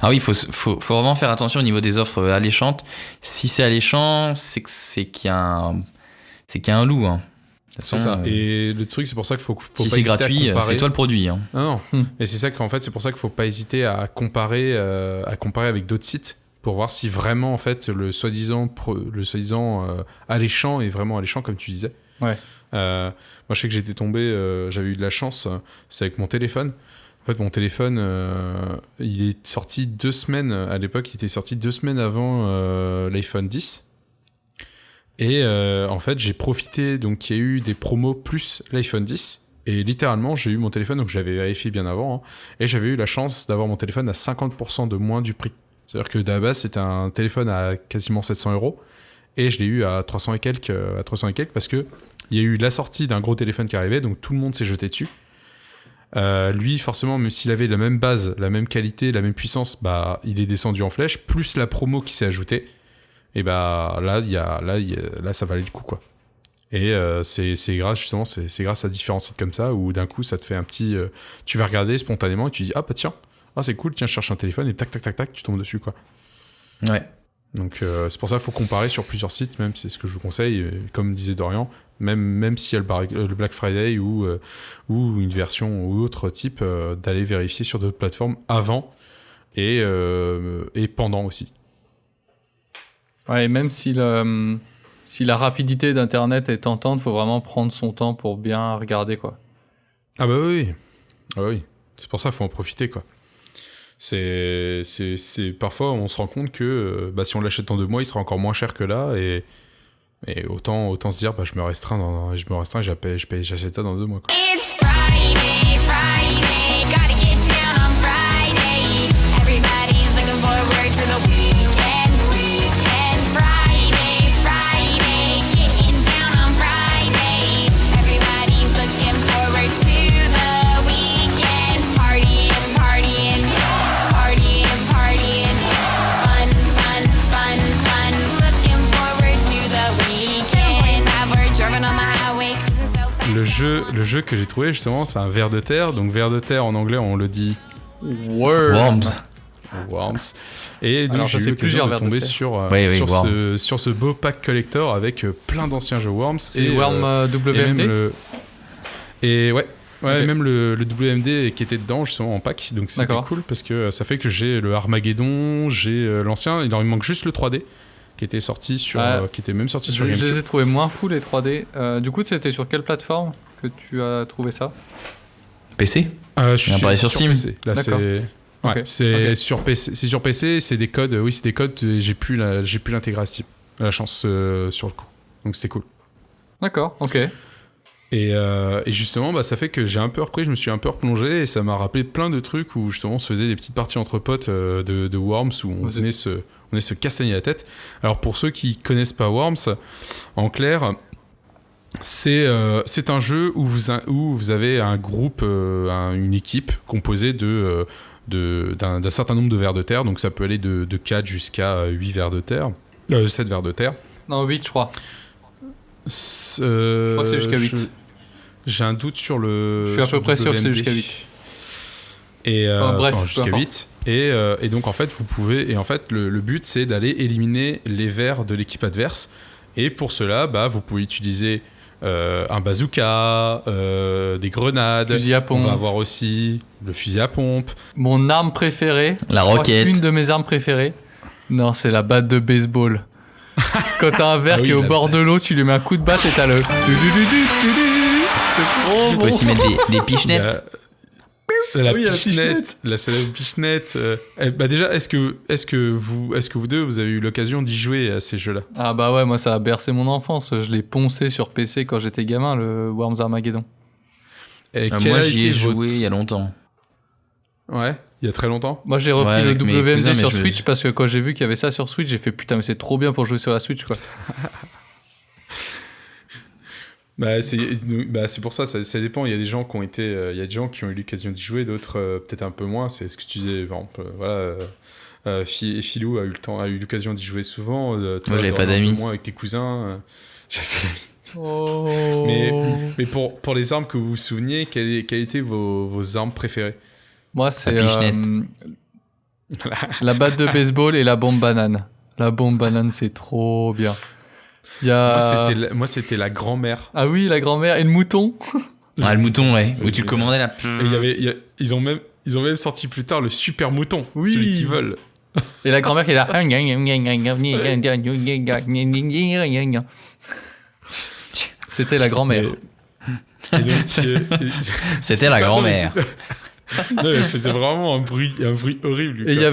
[SPEAKER 1] Ah oui, il faut vraiment faire attention au niveau des offres alléchantes. Si c'est alléchant, c'est qu'il y a un loup. Hein.
[SPEAKER 3] C'est ça. Et le truc, c'est pour ça qu'il faut
[SPEAKER 1] si
[SPEAKER 3] pas
[SPEAKER 1] c'est
[SPEAKER 3] hésiter
[SPEAKER 1] gratuit,
[SPEAKER 3] à comparer.
[SPEAKER 1] c'est toi le produit. Hein.
[SPEAKER 3] Non. Et c'est ça qu'en fait, c'est pour ça qu'il faut pas hésiter à comparer avec d'autres sites pour voir si vraiment en fait le soi-disant alléchant est vraiment alléchant, comme tu disais.
[SPEAKER 2] Ouais.
[SPEAKER 3] Moi, je sais que j'étais tombé, j'avais eu de la chance. C'est avec mon téléphone. En fait, mon téléphone, il est sorti 2 semaines, à l'époque, il était sorti 2 semaines avant l'iPhone 10. Et en fait, j'ai profité, donc il y a eu des promos plus l'iPhone 10. Et littéralement, j'ai eu mon téléphone, donc je l'avais vérifié bien avant, hein, et j'avais eu la chance d'avoir mon téléphone à 50% de moins du prix. C'est-à-dire que d'à base, c'était un téléphone à quasiment 700 €, et je l'ai eu à 300 et quelques, parce que il y a eu la sortie d'un gros téléphone qui arrivait, donc tout le monde s'est jeté dessus. Lui, forcément, même s'il avait la même base, la même qualité, la même puissance, il est descendu en flèche, plus la promo qui s'est ajoutée. Et là, ça valait le coup, quoi. Et c'est grâce à différents sites comme ça, où d'un coup, ça te fait un petit... tu vas regarder spontanément et tu dis, tiens, c'est cool, tiens, je cherche un téléphone, et tac, tac, tac, tac, tu tombes dessus, quoi.
[SPEAKER 1] Ouais.
[SPEAKER 3] Donc c'est pour ça qu'il faut comparer sur plusieurs sites, même, c'est ce que je vous conseille. Et comme disait Dorian, Même s'il y a le Black Friday ou une version ou autre type, d'aller vérifier sur d'autres plateformes avant et pendant aussi.
[SPEAKER 2] Ouais, et même si la rapidité d'Internet est tentante, faut vraiment prendre son temps pour bien regarder, quoi.
[SPEAKER 3] Ah bah oui. Ah oui. C'est pour ça qu'il faut en profiter, quoi. C'est parfois on se rend compte que si on l'achète dans 2 mois, il sera encore moins cher que là et autant se dire je me restreins, j'achète ça dans 2 mois, quoi.
[SPEAKER 5] It's Friday, gotta get down on Friday. Everybody's looking forward to the weekend. Friday, getting down on Friday. Everybody's looking forward to the weekend. Partying, fun. Looking forward to the weekend. Now we're driving on the highway.
[SPEAKER 3] Le jeu que j'ai trouvé justement, c'est un ver de terre. Donc ver de terre en anglais on le dit
[SPEAKER 2] Worms.
[SPEAKER 3] Worms. Et donc
[SPEAKER 2] Alors,
[SPEAKER 3] j'ai eu
[SPEAKER 2] c'est
[SPEAKER 3] l'occasion
[SPEAKER 2] plusieurs
[SPEAKER 3] de
[SPEAKER 2] vers de
[SPEAKER 3] tomber
[SPEAKER 2] terre.
[SPEAKER 3] sur ce beau pack collector avec plein d'anciens jeux Worms.
[SPEAKER 2] C'est Worm WMD.
[SPEAKER 3] Ouais,
[SPEAKER 2] Ok.
[SPEAKER 3] même le WMD qui était dedans justement en pack, donc c'était
[SPEAKER 2] D'accord.
[SPEAKER 3] cool parce que ça fait que j'ai le Armageddon, j'ai l'ancien, il manque juste le 3D qui était sorti sur, qui était même sorti sur
[SPEAKER 2] Je
[SPEAKER 3] GameCube.
[SPEAKER 2] les ai trouvés moins fous les 3D. Du coup, c'était sur quelle plateforme que tu as trouvé ça?
[SPEAKER 1] PC.
[SPEAKER 3] Je suis
[SPEAKER 1] Il apparaît sur Steam.
[SPEAKER 3] PC. Là,
[SPEAKER 2] D'accord.
[SPEAKER 3] c'est
[SPEAKER 2] Ok.
[SPEAKER 3] c'est
[SPEAKER 2] Ok.
[SPEAKER 3] sur PC, c'est sur PC, c'est des codes. Oui, c'est des codes. Et j'ai pu l'intégrer à Steam. La chance sur le coup. Donc c'était cool.
[SPEAKER 2] D'accord, ok.
[SPEAKER 3] Et justement, ça fait que j'ai un peu repris, je me suis un peu replongé et ça m'a rappelé plein de trucs où justement on se faisait des petites parties entre potes de Worms où on venait se castagner la tête. Alors pour ceux qui connaissent pas Worms, en clair, c'est un jeu où vous avez un groupe, une équipe composée d'un certain nombre de vers de terre, donc ça peut aller de 4 jusqu'à 8 vers de terre, 7 vers de terre.
[SPEAKER 2] Non, 8, je crois.
[SPEAKER 3] Je
[SPEAKER 2] crois que c'est jusqu'à 8.
[SPEAKER 3] J'ai un doute sur le.
[SPEAKER 2] Je suis à
[SPEAKER 3] sur
[SPEAKER 2] peu près sûr que c'est
[SPEAKER 3] WMD.
[SPEAKER 2] jusqu'à 8.
[SPEAKER 3] Et
[SPEAKER 2] bref, peu
[SPEAKER 3] jusqu'à
[SPEAKER 2] importe.
[SPEAKER 3] 8. Et donc en fait, vous pouvez. Et en fait, le but c'est d'aller éliminer les vers de l'équipe adverse. Et pour cela, vous pouvez utiliser un bazooka, des grenades.
[SPEAKER 2] Fusil à pompe.
[SPEAKER 3] On va avoir aussi le fusil à pompe.
[SPEAKER 2] Mon arme préférée.
[SPEAKER 1] La
[SPEAKER 2] je crois
[SPEAKER 1] roquette.
[SPEAKER 2] Une de mes armes préférées. Non, c'est la batte de baseball. Quand t'as un verre
[SPEAKER 3] Ah oui,
[SPEAKER 2] qui est au
[SPEAKER 3] la
[SPEAKER 2] bord de l'eau, tu lui mets un coup de batte et t'as le. C'est trop
[SPEAKER 1] On
[SPEAKER 2] bon.
[SPEAKER 1] peut aussi mettre des pichenettes.
[SPEAKER 3] La
[SPEAKER 2] Oui, il y a la
[SPEAKER 3] pichenette, la célèbre pichenette. Déjà, est-ce que vous deux, vous avez eu l'occasion d'y jouer à ces jeux-là?
[SPEAKER 2] Ah bah ouais, moi ça a bercé mon enfance. Je l'ai poncé sur PC quand j'étais gamin, le Worms Armageddon.
[SPEAKER 3] Et quel
[SPEAKER 1] Moi,
[SPEAKER 3] a
[SPEAKER 1] j'y ai
[SPEAKER 3] été
[SPEAKER 1] joué
[SPEAKER 3] votre-
[SPEAKER 1] il y a longtemps.
[SPEAKER 3] Ouais, il y a très longtemps.
[SPEAKER 2] Moi j'ai repris
[SPEAKER 1] Ouais,
[SPEAKER 2] le
[SPEAKER 1] avec mes
[SPEAKER 2] WMD
[SPEAKER 1] cousins, mais
[SPEAKER 2] sur
[SPEAKER 1] je-
[SPEAKER 2] Switch parce que quand j'ai vu qu'il y avait ça sur Switch, j'ai fait putain, mais c'est trop bien pour jouer sur la Switch quoi.
[SPEAKER 3] C'est pour ça, ça dépend. Il y a des gens qui ont été, il y a des gens qui ont eu l'occasion d'y jouer, d'autres peut-être un peu moins. C'est ce que tu disais, par exemple. Philou a eu l'occasion d'y jouer souvent. Toi,
[SPEAKER 1] Moi, j'avais
[SPEAKER 3] t'en
[SPEAKER 1] pas
[SPEAKER 3] as un peu
[SPEAKER 1] d'amis.
[SPEAKER 3] moins avec tes cousins. J'avais pas d'amis.
[SPEAKER 2] Oh.
[SPEAKER 3] Mais pour les armes que vous vous souveniez, quelles étaient vos armes préférées?
[SPEAKER 2] Moi c'est
[SPEAKER 1] La pichenette.
[SPEAKER 2] la batte de baseball et la bombe banane. La bombe banane c'est trop bien. Il y a...
[SPEAKER 3] Moi, c'était la grand-mère.
[SPEAKER 2] Ah oui, la grand-mère et le mouton.
[SPEAKER 1] Ah, le mouton, ouais. Où tu le commandais là.
[SPEAKER 3] Et ils ont même sorti plus tard le super mouton,
[SPEAKER 2] Oui.
[SPEAKER 3] celui qui vole.
[SPEAKER 2] Et la grand-mère qui est là. C'était la grand-mère.
[SPEAKER 3] Et donc,
[SPEAKER 1] C'était la grand-mère.
[SPEAKER 3] Non, elle faisait vraiment un bruit horrible.
[SPEAKER 2] Et il y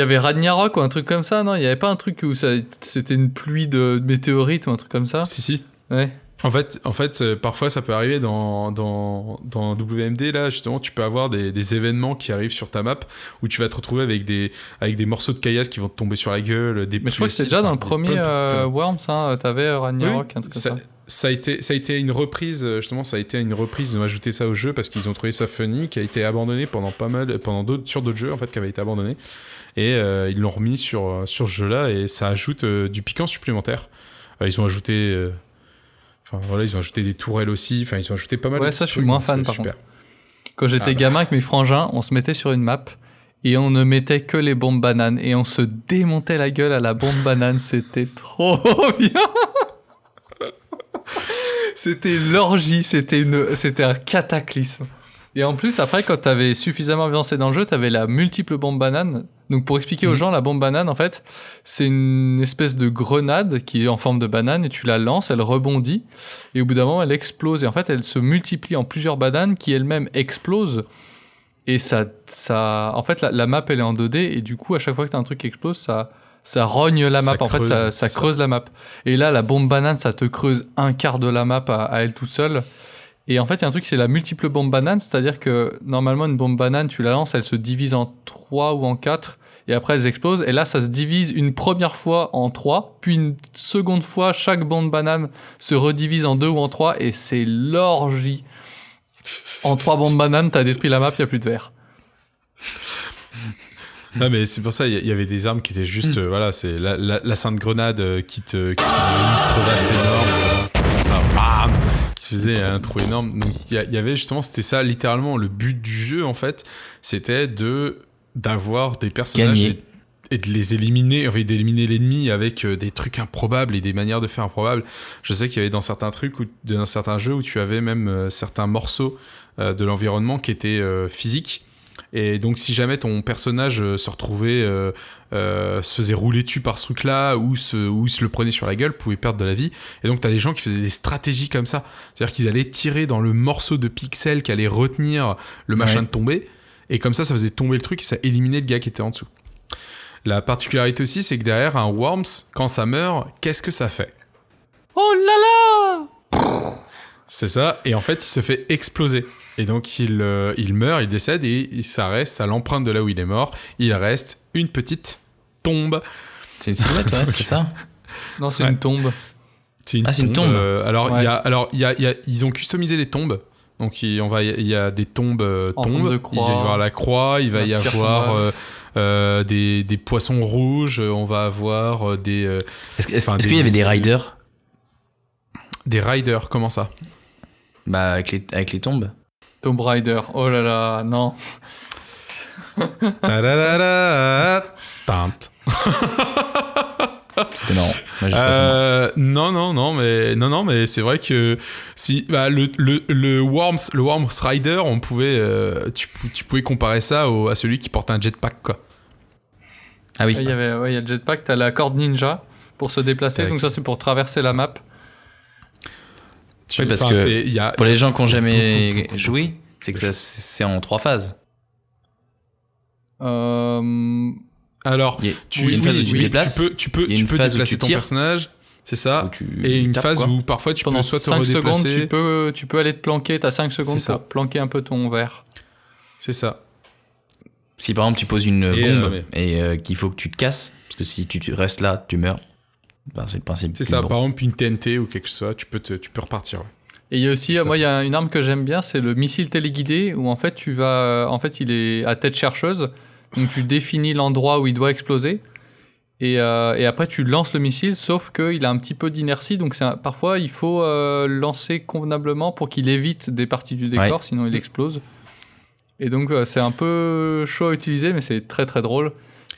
[SPEAKER 2] avait Ragnarok ou un truc comme ça, non? Il y avait pas un truc où c'était une pluie de météorites ou un truc comme ça?
[SPEAKER 3] Si.
[SPEAKER 2] Ouais.
[SPEAKER 3] En fait, parfois ça peut arriver dans WMD, là, justement, tu peux avoir des événements qui arrivent sur ta map où tu vas te retrouver avec des morceaux de caillasse qui vont te tomber sur la gueule, des
[SPEAKER 2] Mais je crois que c'est
[SPEAKER 3] pluies
[SPEAKER 2] déjà
[SPEAKER 3] acides,
[SPEAKER 2] dans le
[SPEAKER 3] enfin,
[SPEAKER 2] premier
[SPEAKER 3] plein de petites conneries.
[SPEAKER 2] Worms, hein, t'avais Ragnarok, un truc comme ça.
[SPEAKER 3] Ça a été une reprise, justement, ils ont ajouté ça au jeu parce qu'ils ont trouvé ça funny, qui a été abandonné sur d'autres jeux, en fait, qui avait été abandonné. Et ils l'ont remis sur ce jeu-là et ça ajoute du piquant supplémentaire. Ils ont ajouté... ils ont ajouté des tourelles aussi, ils ont ajouté pas mal
[SPEAKER 2] Ouais,
[SPEAKER 3] de
[SPEAKER 2] ça,
[SPEAKER 3] petits
[SPEAKER 2] je suis
[SPEAKER 3] trucs,
[SPEAKER 2] moins
[SPEAKER 3] donc
[SPEAKER 2] fan,
[SPEAKER 3] c'est
[SPEAKER 2] par
[SPEAKER 3] super.
[SPEAKER 2] Quand j'étais gamin avec mes frangins, on se mettait sur une map et on ne mettait que les bombes bananes et on se démontait la gueule à la bombe banane, c'était trop bien. C'était l'orgie, c'était un cataclysme. Et en plus, après, quand t'avais suffisamment avancé dans le jeu, t'avais la multiple bombe banane. Donc, pour expliquer aux gens, la bombe banane, en fait, c'est une espèce de grenade qui est en forme de banane et tu la lances, elle rebondit et au bout d'un moment, elle explose. Et en fait, elle se multiplie en plusieurs bananes qui elles-mêmes explosent. Et en fait, la map, elle est en 2D et du coup, à chaque fois que t'as un truc qui explose, ça rogne la map.
[SPEAKER 3] Ça
[SPEAKER 2] En fait,
[SPEAKER 3] creuse,
[SPEAKER 2] ça
[SPEAKER 3] c'est
[SPEAKER 2] creuse la map. Et là, la bombe banane, ça te creuse un quart de la map à elle toute seule. Et en fait, il y a un truc, c'est la multiple bombe banane, c'est-à-dire que normalement, une bombe banane, tu la lances, elle se divise en 3 ou en 4, et après, elles explosent. Et là, ça se divise une première fois en 3, puis une seconde fois, chaque bombe banane se redivise en 2 ou en 3, et c'est l'orgie. En 3 bombes bananes, t'as détruit la map, il n'y a plus de verre.
[SPEAKER 3] Non, mais c'est pour ça, il y avait des armes qui étaient juste, voilà, c'est la sainte grenade qui te faisait une crevasse énorme, voilà. C'est ça, bam, qui te faisait un trou énorme. Donc, il y avait justement, c'était ça, littéralement, le but du jeu, en fait, c'était d'avoir des personnages et de les éliminer, enfin, d'éliminer l'ennemi avec des trucs improbables et des manières de faire improbables. Je sais qu'il y avait dans certains trucs, dans certains jeux où tu avais même certains morceaux de l'environnement qui étaient physiques. Et donc, si jamais ton personnage se retrouvait, se faisait rouler dessus par ce truc-là, ou se le prenait sur la gueule, pouvait perdre de la vie. Et donc, t'as des gens qui faisaient des stratégies comme ça. C'est-à-dire qu'ils allaient tirer dans le morceau de pixel qui allait retenir le machin de tomber. Et comme ça faisait tomber le truc et ça éliminait le gars qui était en dessous. La particularité aussi, c'est que derrière un Worms, quand ça meurt, qu'est-ce que ça fait ?
[SPEAKER 2] Oh là là!
[SPEAKER 3] C'est ça. Et en fait, il se fait exploser. Et donc, il meurt, il décède, et ça reste à l'empreinte de là où il est mort. Il reste une petite tombe.
[SPEAKER 1] C'est une silhouette, ouais, c'est ça.
[SPEAKER 2] Non, c'est une tombe.
[SPEAKER 3] C'est une
[SPEAKER 1] tombe.
[SPEAKER 3] Ils ont customisé les tombes. Donc, il y a des tombes
[SPEAKER 2] En
[SPEAKER 3] tombes.
[SPEAKER 2] forme de
[SPEAKER 3] Il
[SPEAKER 2] croix.
[SPEAKER 3] va y avoir la croix, il va
[SPEAKER 2] La
[SPEAKER 3] y
[SPEAKER 2] pierre
[SPEAKER 3] avoir
[SPEAKER 2] tombale.
[SPEAKER 3] des poissons rouges, on va avoir des...
[SPEAKER 1] Est-ce qu'il y avait des riders?
[SPEAKER 3] Des riders, comment ça?
[SPEAKER 1] Bah, avec les tombes.
[SPEAKER 2] Tomb Raider. Oh là là, non.
[SPEAKER 3] Ta-da-da-da, tinte.
[SPEAKER 1] C'était marrant. Moi, j'ai pas ça.
[SPEAKER 3] Non, mais c'est vrai que si le Worms Rider, on pouvait, tu pouvais comparer ça à celui qui porte un jetpack, quoi.
[SPEAKER 1] Ah oui.
[SPEAKER 2] Il y a le jetpack, t'as la corde ninja pour se déplacer, donc ça c'est pour traverser la map.
[SPEAKER 1] Oui, parce que pour les gens qui n'ont jamais joué, c'est que c'est en 3 phases.
[SPEAKER 3] Alors,
[SPEAKER 1] il y a une phase où tu te déplaces,
[SPEAKER 3] tu peux déplacer ton personnage, c'est ça, et une phase où parfois tu
[SPEAKER 2] pendant
[SPEAKER 3] peux soit te
[SPEAKER 2] 5 secondes,
[SPEAKER 3] redéplacer.
[SPEAKER 2] tu peux aller te planquer, t'as 5 secondes
[SPEAKER 3] C'est ça.
[SPEAKER 2] pour planquer un peu ton verre.
[SPEAKER 3] C'est ça.
[SPEAKER 1] Si par exemple tu poses une bombe
[SPEAKER 3] mais-
[SPEAKER 1] et qu'il faut que tu te casses, parce que si tu restes là, tu meurs. Ben, c'est le principe.
[SPEAKER 3] C'est
[SPEAKER 1] d'une
[SPEAKER 3] ça,
[SPEAKER 1] bombe.
[SPEAKER 3] par exemple une TNT ou quelque chose, tu peux repartir. Ouais.
[SPEAKER 2] Et il y a aussi,
[SPEAKER 3] Ça.
[SPEAKER 2] moi il y a une arme que j'aime bien, c'est le missile téléguidé, où en fait il est à tête chercheuse, donc tu définis l'endroit où il doit exploser. Et après, tu lances le missile, sauf qu'il a un petit peu d'inertie, donc parfois il faut lancer convenablement pour qu'il évite des parties du décor,
[SPEAKER 1] Ouais.
[SPEAKER 2] sinon il explose. Et donc c'est un peu chaud à utiliser, mais c'est très très drôle.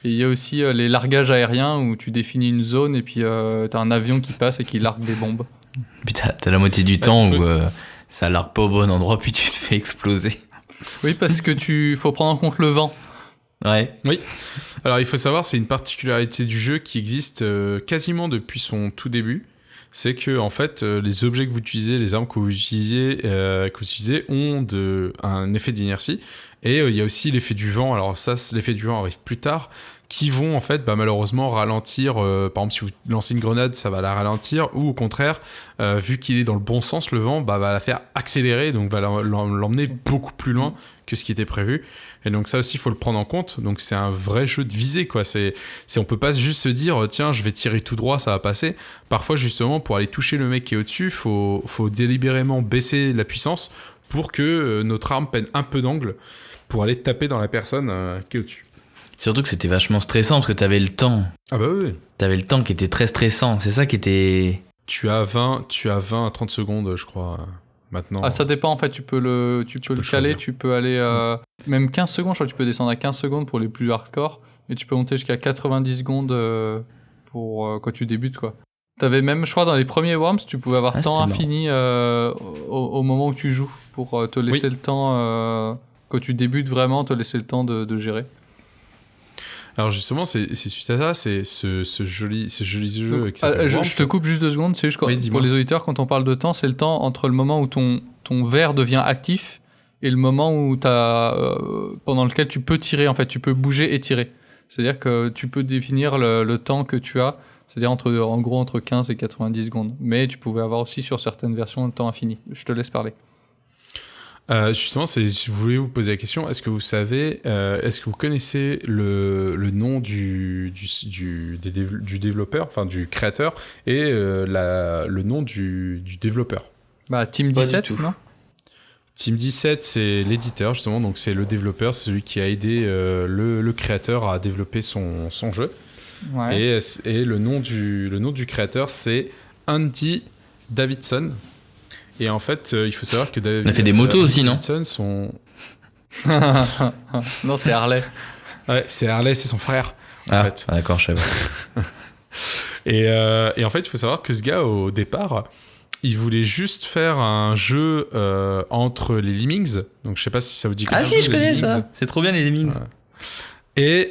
[SPEAKER 2] Et il y a aussi les largages aériens où tu définis une zone et puis t'as un avion qui passe et qui largue des bombes.
[SPEAKER 1] Puis t'as la moitié du temps où ça largue pas au bon endroit, puis tu te fais exploser.
[SPEAKER 2] Oui, parce que faut prendre en compte le vent.
[SPEAKER 1] Ouais.
[SPEAKER 3] Oui. Alors il faut savoir, c'est une particularité du jeu qui existe quasiment depuis son tout début. C'est que en fait, les objets que vous utilisez, les armes que vous utilisez ont un effet d'inertie. Et il y a aussi l'effet du vent. Alors ça, l'effet du vent arrive plus tard, qui vont en fait malheureusement ralentir. Par exemple, si vous lancez une grenade, ça va la ralentir, ou au contraire, vu qu'il est dans le bon sens, le vent va la faire accélérer, donc va l'emmener beaucoup plus loin que ce qui était prévu. Et donc ça aussi, il faut le prendre en compte. Donc c'est un vrai jeu de visée, quoi. On peut pas juste se dire, tiens, je vais tirer tout droit, ça va passer. Parfois, justement, pour aller toucher le mec qui est au-dessus, faut délibérément baisser la puissance pour que notre arme prenne un peu d'angle pour aller taper dans la personne qui est au-dessus.
[SPEAKER 1] Surtout que c'était vachement stressant parce que t'avais le temps.
[SPEAKER 3] Ah bah oui.
[SPEAKER 1] T'avais le temps qui était très stressant. C'est ça qui était.
[SPEAKER 3] Tu as 20 à 30 secondes, je crois, maintenant.
[SPEAKER 2] Ah, ça dépend en fait, tu peux le caler,
[SPEAKER 3] choisir.
[SPEAKER 2] tu peux aller même 15 secondes, je crois que tu peux descendre à 15 secondes pour les plus hardcore et tu peux monter jusqu'à 90 secondes pour quand tu débutes quoi. T'avais même, je crois, dans les premiers Worms, tu pouvais avoir
[SPEAKER 1] Ah,
[SPEAKER 2] temps
[SPEAKER 1] c'était
[SPEAKER 2] infini au moment où tu joues pour te laisser le temps, quand tu débutes vraiment, te laisser le temps de gérer.
[SPEAKER 3] Alors justement, c'est suite à ça, c'est ce joli jeu qui s'appelle
[SPEAKER 2] je
[SPEAKER 3] Worms.
[SPEAKER 2] te coupe juste 2 secondes, c'est juste
[SPEAKER 3] Oui,
[SPEAKER 2] pour
[SPEAKER 3] dis-moi.
[SPEAKER 2] les auditeurs, quand on parle de temps, c'est le temps entre le moment où ton verre devient actif et le moment où pendant lequel tu peux tirer, en fait, tu peux bouger et tirer. C'est-à-dire que tu peux définir le temps que tu as, c'est-à-dire en gros entre 15 et 90 secondes. Mais tu pouvais avoir aussi sur certaines versions le temps infini. Je te laisse parler.
[SPEAKER 3] Justement, je voulais vous poser la question, est-ce que vous savez, est-ce que vous connaissez le nom du développeur, enfin du créateur, et le nom du développeur?
[SPEAKER 2] Bah, Team
[SPEAKER 1] Pas du
[SPEAKER 2] 17,
[SPEAKER 1] tout.
[SPEAKER 2] non?
[SPEAKER 3] Team 17, c'est l'éditeur, justement, donc c'est le développeur, c'est celui qui a aidé le créateur à développer son jeu.
[SPEAKER 2] Ouais.
[SPEAKER 3] Et le nom du créateur, c'est Andy Davidson. Et en fait, il faut savoir que
[SPEAKER 1] Il a fait des motos aussi, non?
[SPEAKER 3] Davidson,
[SPEAKER 2] Non, c'est Harley.
[SPEAKER 3] Ouais, c'est Harley, c'est son frère.
[SPEAKER 1] Ah,
[SPEAKER 3] fait.
[SPEAKER 1] d'accord, je sais pas.
[SPEAKER 3] Et en fait, il faut savoir que ce gars, au départ, il voulait juste faire un jeu entre les Lemmings. Donc, je sais pas si ça vous dit quelque
[SPEAKER 1] Ah
[SPEAKER 3] chose.
[SPEAKER 1] si, je
[SPEAKER 3] les
[SPEAKER 1] connais
[SPEAKER 3] Lemmings.
[SPEAKER 1] ça. C'est trop bien les Lemmings.
[SPEAKER 3] Ouais. Et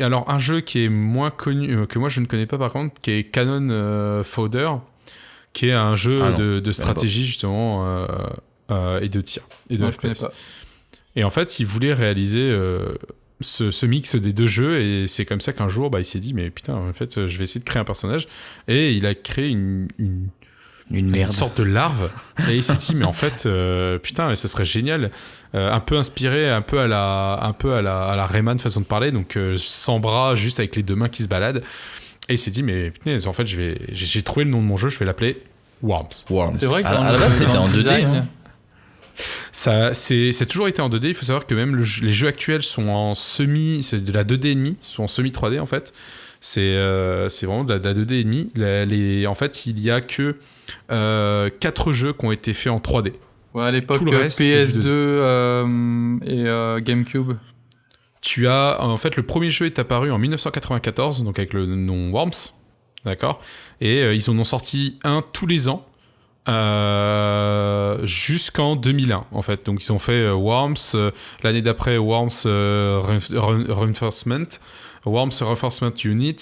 [SPEAKER 3] alors, un jeu qui est moins connu, que moi je ne connais pas par contre, qui est Cannon Fodder, qui est un jeu de stratégie, justement, et de tir. Et de
[SPEAKER 2] Non, je connais
[SPEAKER 3] FPS.
[SPEAKER 2] pas.
[SPEAKER 3] Et en fait, il voulait réaliser ce mix des deux jeux, et c'est comme ça qu'un jour, il s'est dit, mais putain, en fait, je vais essayer de créer un personnage. Et il a créé une
[SPEAKER 1] merde.
[SPEAKER 3] sorte de larve, et il s'est dit, mais en fait, putain, ça serait génial. Un peu inspiré, un peu à la Rayman façon de parler, donc sans bras, juste avec les deux mains qui se baladent. Et il s'est dit, mais putain, en fait, j'ai trouvé le nom de mon jeu, je vais l'appeler Worms.
[SPEAKER 2] C'est vrai que
[SPEAKER 1] À
[SPEAKER 2] dans
[SPEAKER 1] la
[SPEAKER 2] le-
[SPEAKER 1] base, c'était
[SPEAKER 2] dans
[SPEAKER 1] en
[SPEAKER 2] le
[SPEAKER 1] 2D.
[SPEAKER 2] design,
[SPEAKER 1] hein.
[SPEAKER 3] Ça a toujours été en 2D. Il faut savoir que même les jeux actuels sont en c'est de la 2D et demi, sont en semi 3D en fait. C'est vraiment de la 2D et demi. En fait, il y a que 4 jeux qui ont été faits en 3D.
[SPEAKER 2] Ouais, à l'époque,
[SPEAKER 3] Tout le reste, c'est du
[SPEAKER 2] PS2 et GameCube.
[SPEAKER 3] Tu as, en fait, le premier jeu est apparu en 1994, donc avec le nom Worms, d'accord. Et ils en ont sorti un tous les ans. Jusqu'en 2001 en fait, donc ils ont fait Worms, l'année d'après Worms Reinforcement, Worms Reinforcement Unit,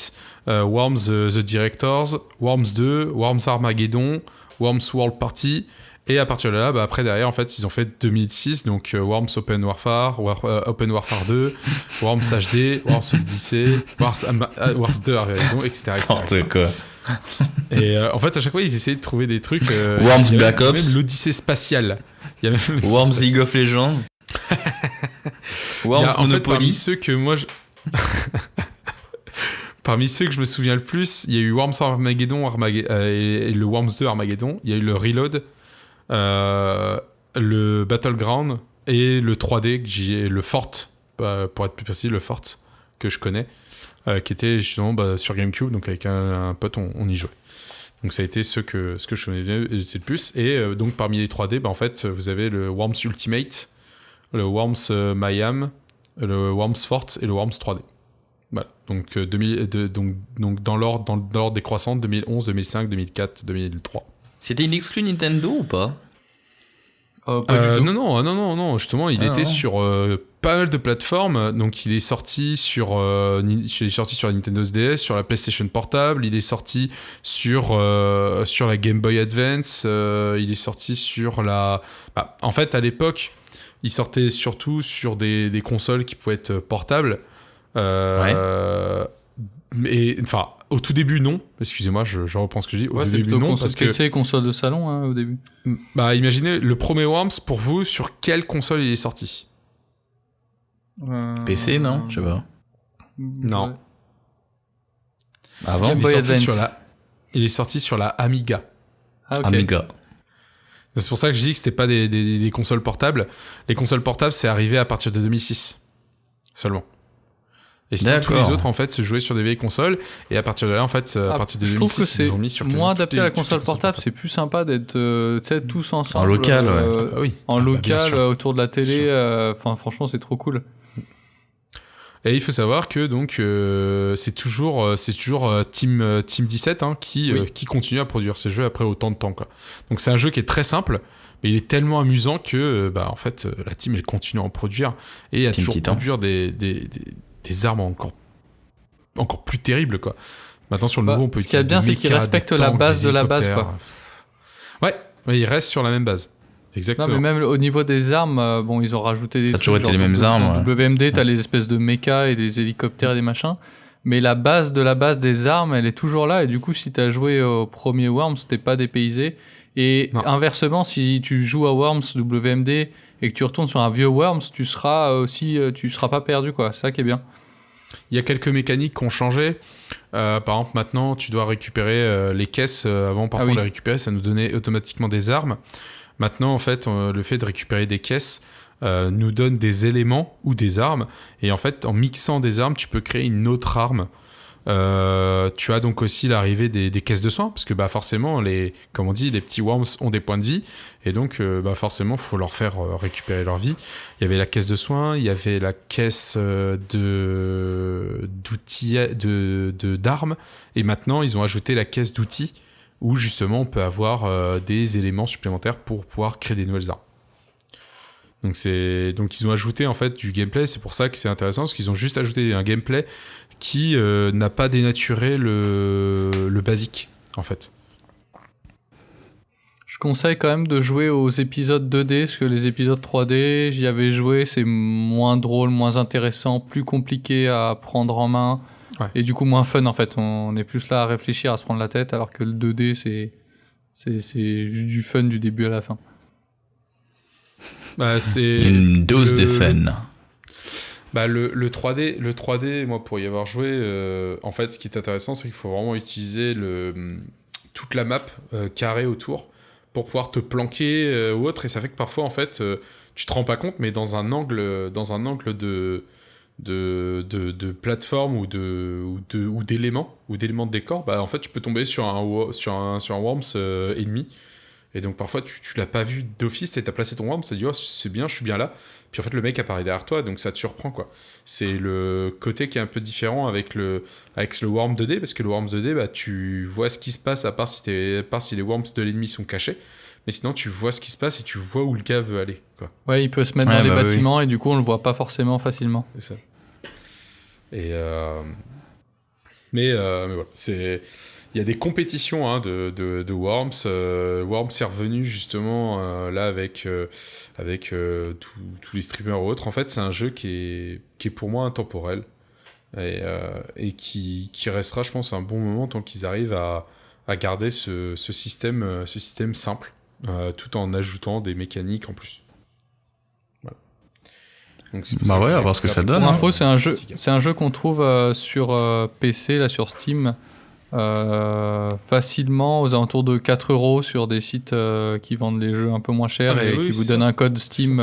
[SPEAKER 3] Worms The Directors, Worms 2, Worms Armageddon, Worms World Party, et à partir de là, après derrière en fait ils ont fait 2006, donc Worms Open Warfare, Open Warfare 2, Worms HD, Worms Odyssey, Wars 2 Armageddon, etc.
[SPEAKER 1] N'importe quoi.
[SPEAKER 3] Et en fait, à chaque fois, ils essayaient de trouver des trucs.
[SPEAKER 1] Worms
[SPEAKER 3] il y a
[SPEAKER 1] Black Ops.
[SPEAKER 3] Même l'Odyssée spatiale. Il y a même l'Odyssée
[SPEAKER 1] Worms
[SPEAKER 3] spatiale.
[SPEAKER 1] League of Legends. Worms
[SPEAKER 3] En fait, parmi
[SPEAKER 1] Monopoly.
[SPEAKER 3] ceux que moi, parmi ceux que je me souviens le plus, il y a eu Worms Armageddon, et le Worms 2 Armageddon. Il y a eu le Reload, le Battleground et le 3D, le Fort, pour être plus précis, le Fort que je connais. Qui était justement sur GameCube, donc avec un pote, on y jouait. Donc ça a été ce que je connais bien, c'est le plus. Et donc parmi les 3D, en fait, vous avez le Worms Ultimate, le Worms Mayhem, le Worms Fort et le Worms 3D. Voilà. Donc, donc dans l'ordre décroissant, 2011, 2005, 2004, 2003.
[SPEAKER 1] C'était une exclue Nintendo ou pas?
[SPEAKER 2] Pas du tout.
[SPEAKER 3] Non. Justement, il était sur pas mal de plateformes. Donc, il est sorti sur la Nintendo DS, sur la PlayStation Portable. Il est sorti sur la Game Boy Advance. Il est sorti sur la. En fait, à l'époque, il sortait surtout sur des consoles qui pouvaient être portables. Mais enfin, au tout début, non. Excusez-moi, je reprends ce que je dis. Au tout début, non, parce que
[SPEAKER 2] PC, console de salon, hein, au début.
[SPEAKER 3] imaginez le premier Worms pour vous, sur quelle console il est sorti?
[SPEAKER 1] PC, non? Je sais pas.
[SPEAKER 3] Non.
[SPEAKER 1] Avant,
[SPEAKER 2] Game
[SPEAKER 3] Il
[SPEAKER 2] Boy
[SPEAKER 3] est sorti
[SPEAKER 2] Advance.
[SPEAKER 3] il est sorti sur la Amiga.
[SPEAKER 2] Ah, ok.
[SPEAKER 1] Amiga.
[SPEAKER 3] C'est pour ça que je dis que c'était pas des consoles portables. Les consoles portables, c'est arrivé à partir de 2006 seulement. Et sinon, tous les
[SPEAKER 1] D'accord.
[SPEAKER 3] autres, en fait, se jouaient sur des vieilles consoles. Et à partir de là, en fait, à partir de
[SPEAKER 2] je trouve
[SPEAKER 3] 2006,
[SPEAKER 2] que c'est
[SPEAKER 3] ils ont mis sur
[SPEAKER 2] moins
[SPEAKER 3] toutes
[SPEAKER 2] adapté
[SPEAKER 3] les-
[SPEAKER 2] à la
[SPEAKER 3] toutes les
[SPEAKER 2] console
[SPEAKER 3] consoles
[SPEAKER 2] portable. C'est plus sympa d'être tous ensemble.
[SPEAKER 1] En local, ouais.
[SPEAKER 3] Ah oui.
[SPEAKER 2] En
[SPEAKER 3] Ah bah, bien
[SPEAKER 2] local,
[SPEAKER 3] sûr.
[SPEAKER 2] autour de la télé.
[SPEAKER 3] Bien
[SPEAKER 2] Enfin, franchement, c'est trop cool.
[SPEAKER 3] Et il faut savoir que donc c'est toujours Team 17 qui continue à produire ces jeux après autant de temps, quoi. Donc c'est un jeu qui est très simple, mais il est tellement amusant que en fait la team elle continue à en produire et à
[SPEAKER 1] Team
[SPEAKER 3] toujours
[SPEAKER 1] Titan.
[SPEAKER 3] produire des armes encore plus terribles, quoi. Maintenant sur le nouveau on peut
[SPEAKER 2] ce qu'il y a
[SPEAKER 3] utiliser
[SPEAKER 2] bien,
[SPEAKER 3] des
[SPEAKER 2] c'est qu'ils
[SPEAKER 3] mechas,
[SPEAKER 2] respectent
[SPEAKER 3] des
[SPEAKER 2] la
[SPEAKER 3] tanks,
[SPEAKER 2] base
[SPEAKER 3] des
[SPEAKER 2] de la base,
[SPEAKER 3] hélicoptères. Ouais, il reste sur la même base.
[SPEAKER 2] Non,
[SPEAKER 3] Exactement.
[SPEAKER 2] mais même au niveau des armes, ils ont rajouté des
[SPEAKER 1] Ça a
[SPEAKER 2] trucs.
[SPEAKER 1] toujours été
[SPEAKER 2] genre
[SPEAKER 1] les mêmes
[SPEAKER 2] dans
[SPEAKER 1] armes, ouais.
[SPEAKER 2] WMD, t'as les espèces de mechas et des hélicoptères et des machins. Mais la base de la base des armes, elle est toujours là. Et du coup, si t'as joué au premier Worms, t'es pas dépaysé. Et
[SPEAKER 3] Non.
[SPEAKER 2] inversement, si tu joues à Worms WMD et que tu retournes sur un vieux Worms, tu seras pas perdu, quoi. C'est ça qui est bien.
[SPEAKER 3] Il y a quelques mécaniques qui ont changé. Par exemple, maintenant, tu dois récupérer les caisses. Avant, parfois,
[SPEAKER 2] oui.
[SPEAKER 3] on les récupérait, ça nous donnait automatiquement des armes. Maintenant, en fait, le fait de récupérer des caisses nous donne des éléments ou des armes. Et en fait, en mixant des armes, tu peux créer une autre arme. Tu as donc aussi l'arrivée des caisses de soins, parce que forcément, comme on dit, les petits worms ont des points de vie, et donc forcément, il faut leur faire récupérer leur vie. Il y avait la caisse de soins, il y avait la caisse d'outils, d'armes, et maintenant, ils ont ajouté la caisse d'outils, où justement, on peut avoir des éléments supplémentaires pour pouvoir créer des nouvelles armes. Donc ils ont ajouté en fait du gameplay, c'est pour ça que c'est intéressant, parce qu'ils ont juste ajouté un gameplay qui n'a pas dénaturé le basique en fait.
[SPEAKER 2] Je conseille quand même de jouer aux épisodes 2D, parce que les épisodes 3D, j'y avais joué, c'est moins drôle, moins intéressant, plus compliqué à prendre en main,
[SPEAKER 3] Ouais.
[SPEAKER 2] et du coup moins fun en fait. On est plus là à réfléchir, à se prendre la tête, alors que le 2D, c'est juste du fun du début à la fin.
[SPEAKER 3] C'est
[SPEAKER 1] Une dose de fun.
[SPEAKER 3] Le 3D, moi pour y avoir joué, en fait ce qui est intéressant c'est qu'il faut vraiment utiliser toute la map carrée autour pour pouvoir te planquer ou autre, et ça fait que parfois en fait tu te rends pas compte, mais dans un angle de plateforme ou d'éléments de décor, en fait tu peux tomber sur un worms ennemi. Et donc parfois tu l'as pas vu d'office, et t'as placé ton worm, tu te dis c'est bien, je suis bien là. Puis en fait le mec apparaît derrière toi, donc ça te surprend, quoi. C'est le côté qui est un peu différent avec le worm 2D, parce que le worm 2D, tu vois ce qui se passe à part si les worms de l'ennemi sont cachés. Mais sinon tu vois ce qui se passe et tu vois où le gars veut aller, quoi.
[SPEAKER 2] Ouais, il peut se mettre
[SPEAKER 1] Ouais,
[SPEAKER 2] dans les
[SPEAKER 1] oui.
[SPEAKER 2] bâtiments, et du coup on le voit pas forcément facilement.
[SPEAKER 3] C'est ça. Et mais voilà, il y a des compétitions de Worms. Worms est revenu justement là avec tous les streamers ou autres. En fait, c'est un jeu qui est pour moi intemporel et qui restera, je pense, un bon moment tant qu'ils arrivent à garder ce système simple tout en ajoutant des mécaniques en plus. Voilà. Donc, c'est pour ça que
[SPEAKER 1] Ouais,
[SPEAKER 3] je
[SPEAKER 1] à voir ce que ça donne.
[SPEAKER 2] Pour
[SPEAKER 1] hein.
[SPEAKER 2] info, c'est un jeu qu'on trouve sur PC, là sur Steam, facilement aux alentours de 4 € sur des sites qui vendent les jeux un peu moins chers, et qui vous donnent un code Steam.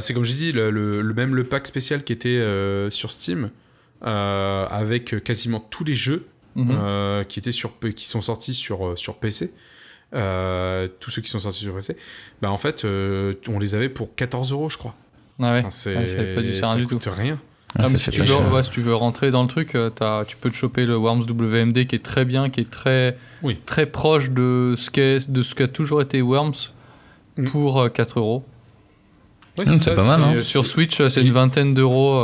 [SPEAKER 3] C'est comme j'ai dit, même le pack spécial qui était sur Steam, avec quasiment tous les jeux qui sont sortis sur PC. Tous ceux qui sont sortis sur PC, en fait, on les avait pour 14 €, je crois.
[SPEAKER 2] Ah ouais,
[SPEAKER 3] Enfin,
[SPEAKER 2] ça avait pas dû faire
[SPEAKER 3] ça
[SPEAKER 2] rien du
[SPEAKER 3] coûte
[SPEAKER 2] tout.
[SPEAKER 3] rien.
[SPEAKER 1] Ah,
[SPEAKER 2] Ah, mais
[SPEAKER 1] ça
[SPEAKER 2] si
[SPEAKER 1] fait
[SPEAKER 2] tu
[SPEAKER 1] pas
[SPEAKER 2] veux,
[SPEAKER 1] cher.
[SPEAKER 2] si tu veux rentrer dans le truc, tu peux te choper le Worms WMD qui est très bien, qui est très,
[SPEAKER 3] Oui.
[SPEAKER 2] très proche de ce qu'a toujours été Worms pour 4 €.
[SPEAKER 3] Ouais,
[SPEAKER 1] C'est pas mal, hein.
[SPEAKER 2] Sur Switch, c'est une vingtaine d'euros.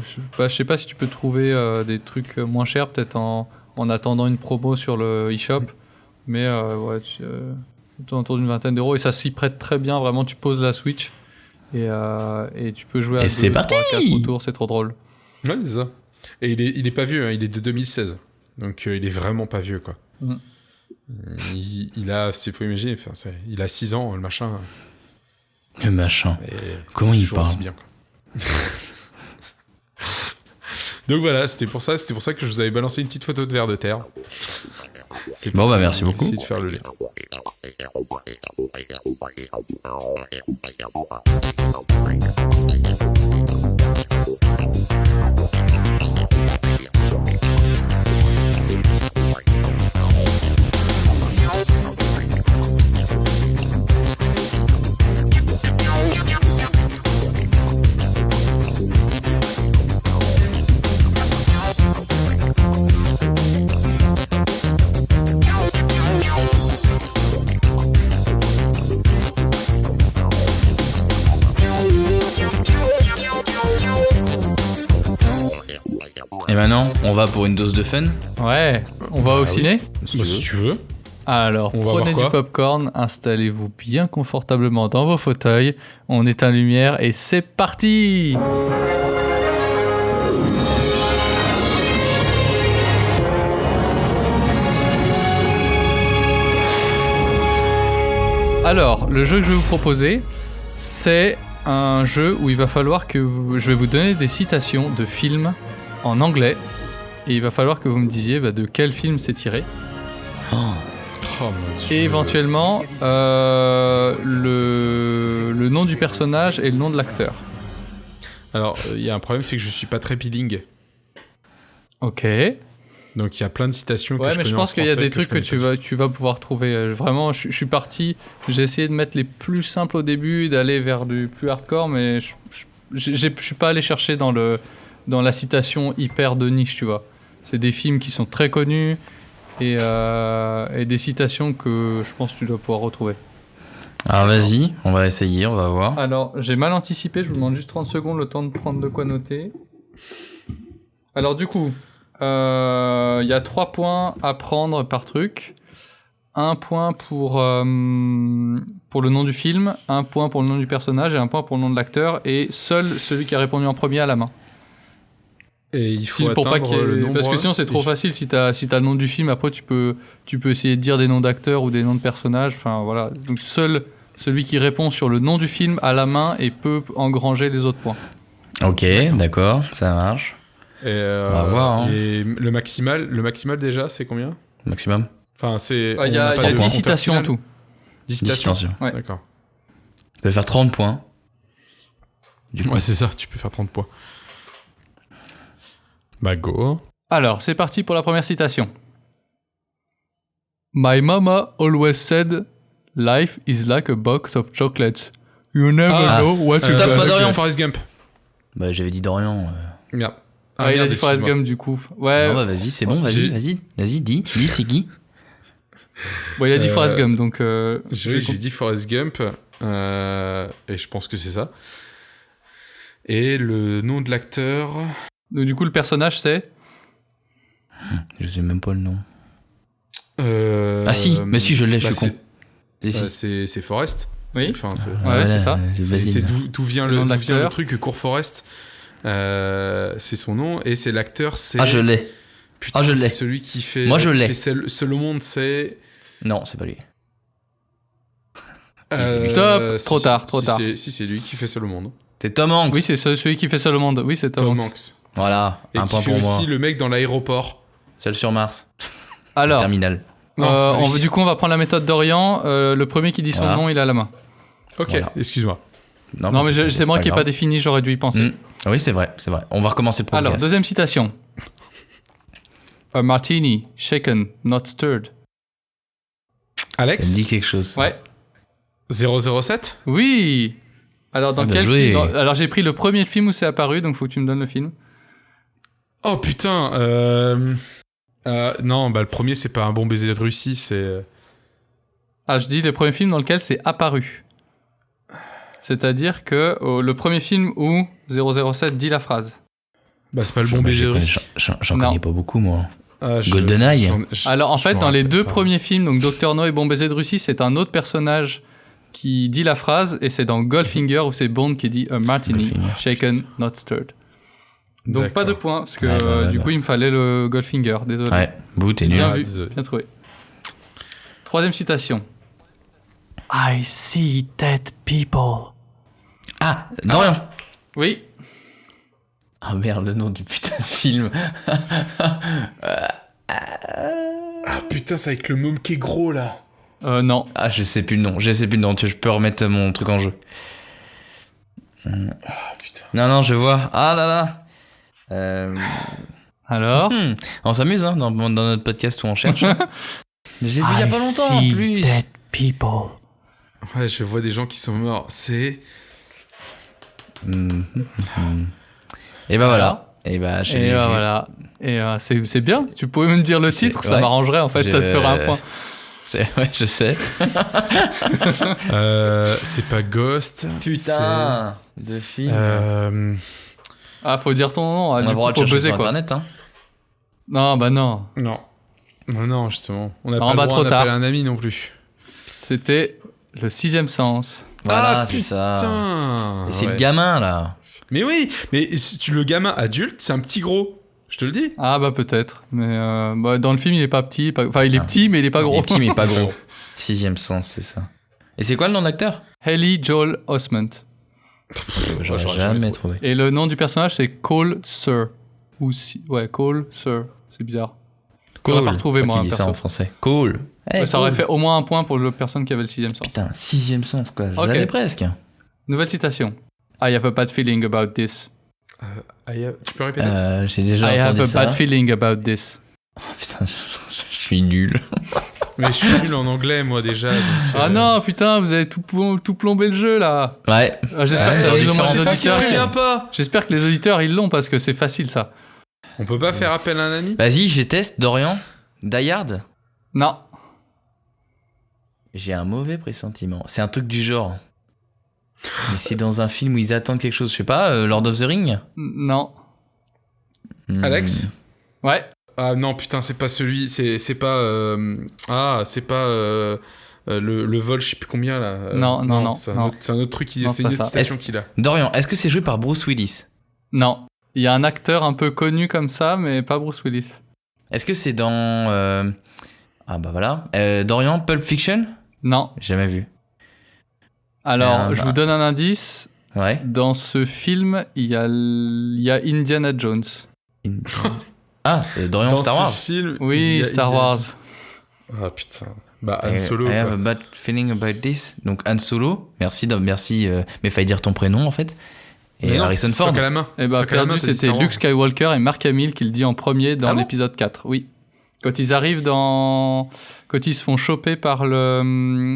[SPEAKER 2] Je sais pas si tu peux trouver des trucs moins chers, peut-être en attendant une promo sur le eShop. Mais ouais, autour d'une vingtaine d'euros. Et ça s'y prête très bien. Vraiment, tu poses la Switch et tu peux jouer à
[SPEAKER 1] Et
[SPEAKER 2] 2,
[SPEAKER 1] c'est
[SPEAKER 2] 3,
[SPEAKER 1] parti
[SPEAKER 2] 4 autour. C'est trop drôle.
[SPEAKER 3] Ouais, c'est ça. Et il est pas vieux, hein, il est de 2016. Donc il est vraiment pas vieux, quoi.
[SPEAKER 2] Mhm.
[SPEAKER 3] Il a, faut imaginer, il a 6 ans, le machin.
[SPEAKER 1] Le machin.
[SPEAKER 3] Et
[SPEAKER 1] Comment il
[SPEAKER 3] toujours
[SPEAKER 1] parle
[SPEAKER 3] aussi bien, quoi. Donc voilà, c'était pour ça que je vous avais balancé une petite photo de ver de terre.
[SPEAKER 1] Bon, merci beaucoup.
[SPEAKER 3] Essayez de faire le lien.
[SPEAKER 1] maintenant, on va pour une dose de fun.
[SPEAKER 2] Ouais, on va au ciné.
[SPEAKER 3] Bah, si tu veux.
[SPEAKER 2] Alors,
[SPEAKER 3] On va
[SPEAKER 2] prenez
[SPEAKER 3] voir quoi
[SPEAKER 2] du popcorn, installez-vous bien confortablement dans vos fauteuils, on éteint lumière et c'est parti. Alors, le jeu que je vais vous proposer, c'est un jeu où il va falloir je vais vous donner des citations de films en anglais et il va falloir que vous me disiez de quel film c'est tiré.
[SPEAKER 3] Oh mon dieu.
[SPEAKER 2] Et éventuellement, le nom du personnage et le nom de l'acteur.
[SPEAKER 3] Alors, il y a un problème, c'est que je suis pas très bilingue.
[SPEAKER 2] Ok.
[SPEAKER 3] Donc il y a plein de citations que
[SPEAKER 2] Ouais,
[SPEAKER 3] je
[SPEAKER 2] mais
[SPEAKER 3] connais
[SPEAKER 2] je
[SPEAKER 3] en
[SPEAKER 2] pense qu'il y a
[SPEAKER 3] français
[SPEAKER 2] des trucs que
[SPEAKER 3] je connais
[SPEAKER 2] tu vas pouvoir trouver. Vraiment, je suis parti. J'ai essayé de mettre les plus simples au début, d'aller vers du plus hardcore, mais je suis pas allé chercher dans la citation hyper de niche, tu vois. C'est des films qui sont très connus et des citations que je pense que tu dois pouvoir retrouver.
[SPEAKER 1] Alors vas-y, on va essayer, on va voir.
[SPEAKER 2] Alors, j'ai mal anticipé, je vous demande juste 30 secondes, le temps de prendre de quoi noter. Alors du coup, il y a 3 points à prendre par truc. 1 point pour le nom du film, 1 point pour le nom du personnage et 1 point pour le nom de l'acteur. Et seul celui qui a répondu en premier a la main.
[SPEAKER 3] Et il faut
[SPEAKER 2] Pour pas
[SPEAKER 3] atteindre le nombre...
[SPEAKER 2] Parce que sinon c'est trop facile, si t'as le nom du film, après tu peux essayer de dire des noms d'acteurs ou des noms de personnages, enfin voilà. Donc seul celui qui répond sur le nom du film a la main et peut engranger les autres points.
[SPEAKER 1] Ok, d'accord, ça marche.
[SPEAKER 3] Et,
[SPEAKER 1] On va voir, hein.
[SPEAKER 3] Et le maximal déjà, c'est combien?
[SPEAKER 1] Maximum.
[SPEAKER 3] Enfin, c'est...
[SPEAKER 2] Il y a 10 citations en tout.
[SPEAKER 3] 10
[SPEAKER 1] 10
[SPEAKER 3] citations.
[SPEAKER 1] citations.
[SPEAKER 2] Ouais.
[SPEAKER 3] D'accord.
[SPEAKER 1] Tu peux faire 30 points. Du coup.
[SPEAKER 3] Ouais, c'est ça, tu peux faire 30 points. Bah go.
[SPEAKER 2] Alors, c'est parti pour la première citation. My mama always said, life is like a box of chocolates. You never
[SPEAKER 1] Ah.
[SPEAKER 2] know what you
[SPEAKER 1] Stop,
[SPEAKER 2] got.
[SPEAKER 1] pas Dorian.
[SPEAKER 3] Forrest Gump.
[SPEAKER 1] Bah j'avais dit Dorian.
[SPEAKER 3] Merde.
[SPEAKER 2] Ah, il a
[SPEAKER 3] merde,
[SPEAKER 2] dit Forrest
[SPEAKER 3] excuse-moi.
[SPEAKER 2] Gump du coup. Ouais,
[SPEAKER 1] Non bah vas-y, c'est bon,
[SPEAKER 3] J'ai-
[SPEAKER 1] vas-y, dis, c'est qui?
[SPEAKER 2] bon, il a dit
[SPEAKER 3] Euh,
[SPEAKER 2] Forrest Gump, donc...
[SPEAKER 3] J'ai dit Forrest Gump, et je pense que c'est ça. Et le nom de l'acteur...
[SPEAKER 2] Donc, du coup, le personnage, c'est...
[SPEAKER 1] Je sais même pas le nom.
[SPEAKER 3] Euh,
[SPEAKER 1] Ah si, mais si je l'ai, je
[SPEAKER 3] bah,
[SPEAKER 1] suis con. Si, si.
[SPEAKER 3] C'est Forrest.
[SPEAKER 2] Oui.
[SPEAKER 3] Enfin, c'est
[SPEAKER 2] Ouais, c'est ça.
[SPEAKER 1] Vas-y.
[SPEAKER 3] c'est d'où vient
[SPEAKER 2] Le nom de
[SPEAKER 3] d'où vient le
[SPEAKER 2] l'acteur.
[SPEAKER 3] truc Court Forest. C'est son nom, et c'est l'acteur, c'est...
[SPEAKER 1] Ah je l'ai.
[SPEAKER 3] Putain,
[SPEAKER 1] Ah, je
[SPEAKER 3] c'est
[SPEAKER 1] l'ai.
[SPEAKER 3] celui qui fait...
[SPEAKER 1] Moi, je
[SPEAKER 3] qui
[SPEAKER 1] l'ai.
[SPEAKER 3] fait Seul au monde, c'est...
[SPEAKER 1] Non, c'est pas lui.
[SPEAKER 2] Top, trop tard.
[SPEAKER 3] Si, c'est lui qui fait Seul au monde.
[SPEAKER 1] C'est Tom Hanks.
[SPEAKER 2] Oui, c'est celui qui fait seul au monde. Oui, c'est Tom
[SPEAKER 3] Tom
[SPEAKER 2] Hanks.
[SPEAKER 3] Hanks.
[SPEAKER 1] Voilà,
[SPEAKER 3] Et
[SPEAKER 1] un
[SPEAKER 3] qui
[SPEAKER 1] point
[SPEAKER 3] fait
[SPEAKER 1] pour moi.
[SPEAKER 3] aussi le mec dans l'aéroport.
[SPEAKER 1] Seul sur Mars.
[SPEAKER 2] Alors,
[SPEAKER 1] Terminal.
[SPEAKER 3] Non, c'est pas lui.
[SPEAKER 2] du coup, on va prendre la méthode d'Orient. Le premier qui dit son
[SPEAKER 1] Voilà.
[SPEAKER 2] nom, il a la main.
[SPEAKER 3] Ok,
[SPEAKER 1] Voilà.
[SPEAKER 3] excuse-moi.
[SPEAKER 2] Non, mais c'est moi qui n'ai pas
[SPEAKER 1] grave.
[SPEAKER 2] défini, j'aurais dû y penser.
[SPEAKER 1] Mm. Oui, c'est vrai. On va recommencer le podcast.
[SPEAKER 2] Alors, deuxième citation. A martini, shaken, not stirred.
[SPEAKER 1] Ça
[SPEAKER 3] Alex
[SPEAKER 1] me dit quelque chose.
[SPEAKER 2] Ouais.
[SPEAKER 3] 007
[SPEAKER 2] Oui. Alors, dans
[SPEAKER 1] Ah, bien
[SPEAKER 2] quel
[SPEAKER 1] joué.
[SPEAKER 2] film Alors, j'ai pris le premier film où c'est apparu, donc faut que tu me donnes le film.
[SPEAKER 3] Oh putain non, bah le premier c'est pas Un bon baiser de Russie, c'est...
[SPEAKER 2] Ah, je dis le premier film dans lequel c'est apparu. C'est-à-dire que le premier film où 007 dit la phrase.
[SPEAKER 3] Bah c'est pas Le bon baiser de Russie.
[SPEAKER 1] J'en
[SPEAKER 2] Non.
[SPEAKER 1] connais pas beaucoup, moi.
[SPEAKER 3] Ah,
[SPEAKER 1] GoldenEye.
[SPEAKER 2] Alors en
[SPEAKER 3] je
[SPEAKER 2] fait,
[SPEAKER 3] m'en
[SPEAKER 2] dans les
[SPEAKER 3] rappelle
[SPEAKER 2] deux
[SPEAKER 3] pas.
[SPEAKER 2] premiers films, donc Dr No et Bon baiser de Russie, c'est un autre personnage qui dit la phrase, et c'est dans Goldfinger où c'est Bond qui dit A martini,
[SPEAKER 1] Goldfinger.
[SPEAKER 2] shaken, not stirred. Donc
[SPEAKER 3] D'accord.
[SPEAKER 2] pas de points, parce que
[SPEAKER 1] Ouais,
[SPEAKER 2] du coup il me fallait le Goldfinger, désolé.
[SPEAKER 1] Ouais, vous, t'es nul.
[SPEAKER 2] Bien
[SPEAKER 3] Ah,
[SPEAKER 2] vu,
[SPEAKER 3] désolé.
[SPEAKER 2] bien trouvé. Troisième citation. I see dead people.
[SPEAKER 1] Ah, Dorian.
[SPEAKER 2] Oui,
[SPEAKER 1] Ah merde, le nom du putain de film.
[SPEAKER 3] Ah putain, c'est avec le môme qui est gros là.
[SPEAKER 2] non.
[SPEAKER 1] Ah, je sais plus le nom. Je peux remettre mon truc en jeu.
[SPEAKER 3] Putain.
[SPEAKER 1] Non, je vois. Ah là là.
[SPEAKER 2] Alors
[SPEAKER 1] On s'amuse hein, dans notre podcast où on cherche. hein. J'ai vu il y a pas longtemps en plus.
[SPEAKER 2] dead people.
[SPEAKER 3] Ouais, je vois des gens qui sont morts. C'est...
[SPEAKER 1] Et bah voilà. Et bah, je l'ai
[SPEAKER 2] Et
[SPEAKER 1] vu.
[SPEAKER 2] voilà. Et c'est bien. Tu pouvais me dire le titre, ça
[SPEAKER 1] ouais.
[SPEAKER 2] m'arrangerait en fait, ça te ferait un point.
[SPEAKER 1] Ouais, je sais.
[SPEAKER 3] c'est pas Ghost.
[SPEAKER 1] Putain de film.
[SPEAKER 3] C'est...
[SPEAKER 2] Ah, faut dire ton nom.
[SPEAKER 1] On
[SPEAKER 2] Ah,
[SPEAKER 1] a
[SPEAKER 2] du
[SPEAKER 1] le droit
[SPEAKER 2] coup,
[SPEAKER 1] de
[SPEAKER 2] faut
[SPEAKER 1] chercher
[SPEAKER 2] buzzer
[SPEAKER 1] sur
[SPEAKER 2] quoi.
[SPEAKER 1] internet. Hein.
[SPEAKER 2] Non, bah non.
[SPEAKER 3] Non. Non, justement. On n'a
[SPEAKER 2] Non,
[SPEAKER 3] pas
[SPEAKER 2] bah,
[SPEAKER 3] le droit
[SPEAKER 2] trop
[SPEAKER 3] d'appeler
[SPEAKER 2] tard.
[SPEAKER 3] un ami non plus.
[SPEAKER 2] C'était le sixième sens.
[SPEAKER 1] Voilà,
[SPEAKER 3] Ah,
[SPEAKER 1] c'est ça.
[SPEAKER 3] putain.
[SPEAKER 1] Et c'est
[SPEAKER 3] Ouais.
[SPEAKER 1] le gamin, là.
[SPEAKER 3] Mais oui, mais si le gamin adulte, c'est un petit gros. Je te le dis.
[SPEAKER 2] Ah bah peut-être. Mais bah, dans le film, il est pas petit. Enfin, il est
[SPEAKER 1] Ah.
[SPEAKER 2] petit, mais il est pas
[SPEAKER 1] Il
[SPEAKER 2] gros.
[SPEAKER 1] est petit, mais pas gros. Sixième sens, c'est ça. Et c'est quoi le nom d'acteur?
[SPEAKER 2] Haley Joel Osment.
[SPEAKER 1] J'aurais
[SPEAKER 3] j'aurais
[SPEAKER 1] jamais
[SPEAKER 3] jamais
[SPEAKER 1] trouvé.
[SPEAKER 2] Et le nom du personnage, c'est Cole Sir. Ou si... Ouais, Cole Sir. C'est bizarre. J'aurais pas retrouvé, moi,
[SPEAKER 1] Qui dit ça
[SPEAKER 2] perso.
[SPEAKER 1] en français? Cool.
[SPEAKER 2] Ouais, ça aurait fait au moins un point pour la personne qui avait le sixième sens.
[SPEAKER 1] Putain, sixième sens, quoi. Je
[SPEAKER 2] Ok.
[SPEAKER 1] l'avais presque.
[SPEAKER 2] Nouvelle citation. I have a bad feeling about this.
[SPEAKER 3] Tu peux répéter?
[SPEAKER 1] J'ai déjà
[SPEAKER 2] I have
[SPEAKER 1] entendu
[SPEAKER 2] a
[SPEAKER 1] ça.
[SPEAKER 2] bad feeling about this.
[SPEAKER 1] Oh, putain, je suis nul.
[SPEAKER 3] Mais je suis nul en anglais, moi, déjà. donc,
[SPEAKER 2] Ah non, putain, vous avez tout plombé le jeu, là.
[SPEAKER 1] Ouais.
[SPEAKER 2] J'espère que
[SPEAKER 1] Ouais,
[SPEAKER 2] ça
[SPEAKER 1] dans
[SPEAKER 2] arrive au moins
[SPEAKER 1] différents-
[SPEAKER 2] aux
[SPEAKER 3] C'est toi qui
[SPEAKER 2] auditeurs.
[SPEAKER 3] préviens pas.
[SPEAKER 2] J'espère que les auditeurs, ils l'ont, parce que c'est facile, ça.
[SPEAKER 3] On peut pas faire appel à un ami?
[SPEAKER 1] Vas-y, je teste, Dorian. Die Hard.
[SPEAKER 2] Non.
[SPEAKER 1] J'ai un mauvais pressentiment. C'est un truc du genre. Mais c'est dans un film où ils attendent quelque chose. Je sais pas, Lord of the Ring.
[SPEAKER 2] Non.
[SPEAKER 3] Alex?
[SPEAKER 2] Ouais.
[SPEAKER 3] Ah non, putain, c'est pas celui. C'est pas. C'est pas. Le vol, je sais plus combien là.
[SPEAKER 2] Non.
[SPEAKER 3] C'est un autre truc,
[SPEAKER 2] Non,
[SPEAKER 3] c'est
[SPEAKER 2] c'est
[SPEAKER 3] une
[SPEAKER 2] pas
[SPEAKER 3] autre
[SPEAKER 2] ça.
[SPEAKER 3] citation qu'il a.
[SPEAKER 1] Dorian, est-ce que c'est joué par Bruce Willis?
[SPEAKER 2] Non. Il y a un acteur un peu connu comme ça, mais pas Bruce Willis.
[SPEAKER 1] Est-ce que c'est dans... Ah bah voilà. Dorian, Pulp Fiction?
[SPEAKER 2] Non.
[SPEAKER 1] Jamais vu.
[SPEAKER 2] Alors,
[SPEAKER 1] un-
[SPEAKER 2] je vous donne un indice.
[SPEAKER 1] Ouais.
[SPEAKER 2] Dans ce film, il y a Indiana Jones.
[SPEAKER 1] Ah, Dorian
[SPEAKER 3] Dans
[SPEAKER 1] Star
[SPEAKER 3] ce
[SPEAKER 1] Wars.
[SPEAKER 3] film.
[SPEAKER 2] Oui,
[SPEAKER 3] il y a
[SPEAKER 2] Star
[SPEAKER 3] Indiana-
[SPEAKER 2] Wars.
[SPEAKER 3] Ah putain. Bah, Han Solo.
[SPEAKER 1] I have
[SPEAKER 3] quoi.
[SPEAKER 1] a bad feeling about this. Donc Han Solo. Merci, mais fallait dire ton prénom en fait. Et
[SPEAKER 3] Mais non,
[SPEAKER 1] Harrison
[SPEAKER 3] c'est
[SPEAKER 1] Ford.
[SPEAKER 3] Stock à la main.
[SPEAKER 2] Eh ben,
[SPEAKER 3] Stock à la main,
[SPEAKER 2] perdu,
[SPEAKER 3] t'as dit
[SPEAKER 2] c'était
[SPEAKER 3] Star Wars.
[SPEAKER 2] Luke Skywalker et Mark Hamill qui le dit en premier dans
[SPEAKER 1] Ah bon
[SPEAKER 2] l'épisode 4. Oui. Quand ils arrivent dans... Quand ils se font choper par le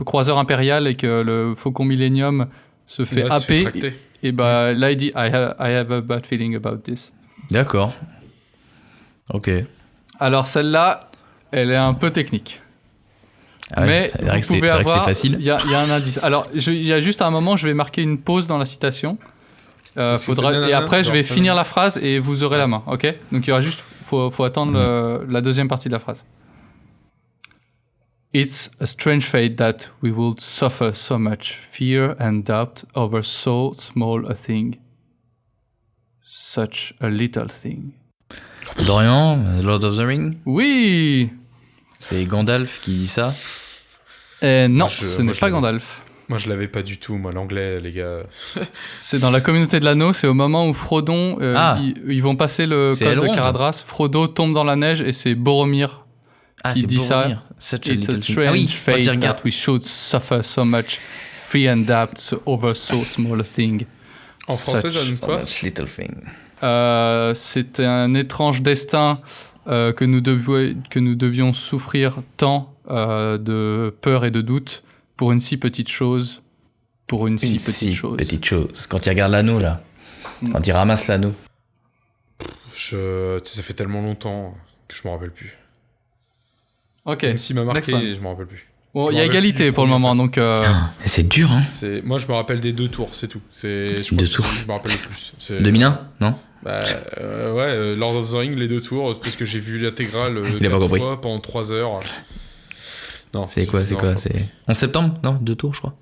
[SPEAKER 2] croiseur impérial et que le Faucon Millennium se fait
[SPEAKER 3] Là, se fait
[SPEAKER 2] happer,
[SPEAKER 3] tracter.
[SPEAKER 2] et bah là il dit I have a bad feeling about this.
[SPEAKER 1] D'accord. Ok.
[SPEAKER 2] Alors celle-là, elle est un peu technique.
[SPEAKER 1] Ah ouais,
[SPEAKER 2] Mais
[SPEAKER 1] c'est vrai que
[SPEAKER 2] vous pouvez
[SPEAKER 1] c'est
[SPEAKER 2] avoir...
[SPEAKER 1] facile.
[SPEAKER 2] Il y a un indice. Alors, il y a juste un moment, je vais marquer une pause dans la citation.
[SPEAKER 3] Parce que c'est nanana,
[SPEAKER 2] Et après, je vais
[SPEAKER 3] genre,
[SPEAKER 2] finir la phrase et vous aurez la main, ok? Donc, il y aura juste... Faut attendre la deuxième partie de la phrase. It's a strange fate that we would suffer so much fear and doubt over so small a thing. Such a little thing.
[SPEAKER 1] Dorian, Lord of the Ring.
[SPEAKER 2] Oui!
[SPEAKER 1] C'est Gandalf qui dit ça.
[SPEAKER 2] Et non,
[SPEAKER 3] Moi,
[SPEAKER 2] ce
[SPEAKER 3] moi,
[SPEAKER 2] n'est
[SPEAKER 3] je
[SPEAKER 2] pas
[SPEAKER 3] l'avais.
[SPEAKER 2] Gandalf.
[SPEAKER 3] Moi, je l'avais pas du tout, moi, l'anglais, les gars.
[SPEAKER 2] C'est dans la communauté de l'anneau, c'est au moment où Frodon,
[SPEAKER 1] Ah.
[SPEAKER 2] ils vont passer le
[SPEAKER 1] C'est
[SPEAKER 2] col de
[SPEAKER 1] Elrond.
[SPEAKER 2] Caradhras, Frodo tombe dans la neige et c'est Boromir.
[SPEAKER 1] Ah,
[SPEAKER 2] Il
[SPEAKER 1] c'est
[SPEAKER 2] dit ça.
[SPEAKER 1] Boromir. Such a
[SPEAKER 2] It's a
[SPEAKER 1] little thing.
[SPEAKER 2] strange
[SPEAKER 1] Ah oui, quand
[SPEAKER 2] fate
[SPEAKER 1] il regarde.
[SPEAKER 2] that we should suffer so much free and doubt over so small a thing.
[SPEAKER 3] En français,
[SPEAKER 2] Such-
[SPEAKER 3] ça donne
[SPEAKER 1] So
[SPEAKER 3] quoi?
[SPEAKER 1] much little thing.
[SPEAKER 2] C'est un étrange destin que nous devions souffrir tant de peur et de doute pour une si petite chose. Pour une si
[SPEAKER 1] Une
[SPEAKER 2] petite
[SPEAKER 1] si
[SPEAKER 2] chose.
[SPEAKER 1] petite chose. Quand il regarde l'anneau là. Quand il ramasse l'anneau.
[SPEAKER 3] Tu sais, ça fait tellement longtemps que je me rappelle plus.
[SPEAKER 2] Ok.
[SPEAKER 3] Même s'il m'a
[SPEAKER 2] Next
[SPEAKER 3] marqué,
[SPEAKER 2] one.
[SPEAKER 3] je me rappelle plus.
[SPEAKER 2] Bon,
[SPEAKER 3] Je
[SPEAKER 2] il y
[SPEAKER 3] me
[SPEAKER 2] a
[SPEAKER 3] rappelle plus
[SPEAKER 2] égalité
[SPEAKER 3] du
[SPEAKER 2] pour le
[SPEAKER 3] premier,
[SPEAKER 2] moment,
[SPEAKER 3] en fait.
[SPEAKER 2] donc...
[SPEAKER 1] C'est dur, hein.
[SPEAKER 3] Moi, je me rappelle des 2 tours, c'est tout. Je crois
[SPEAKER 1] Deux
[SPEAKER 3] que
[SPEAKER 1] tours.
[SPEAKER 3] Je me rappelle le plus.
[SPEAKER 1] 2001, non?
[SPEAKER 3] Lord of the Ring, les 2 tours, parce que j'ai vu l'intégrale
[SPEAKER 1] Il a pas
[SPEAKER 3] 4
[SPEAKER 1] compris.
[SPEAKER 3] fois pendant 3 heures. Non.
[SPEAKER 1] C'est quoi?
[SPEAKER 3] non,
[SPEAKER 1] C'est 11 septembre? Non, 2 tours, je crois.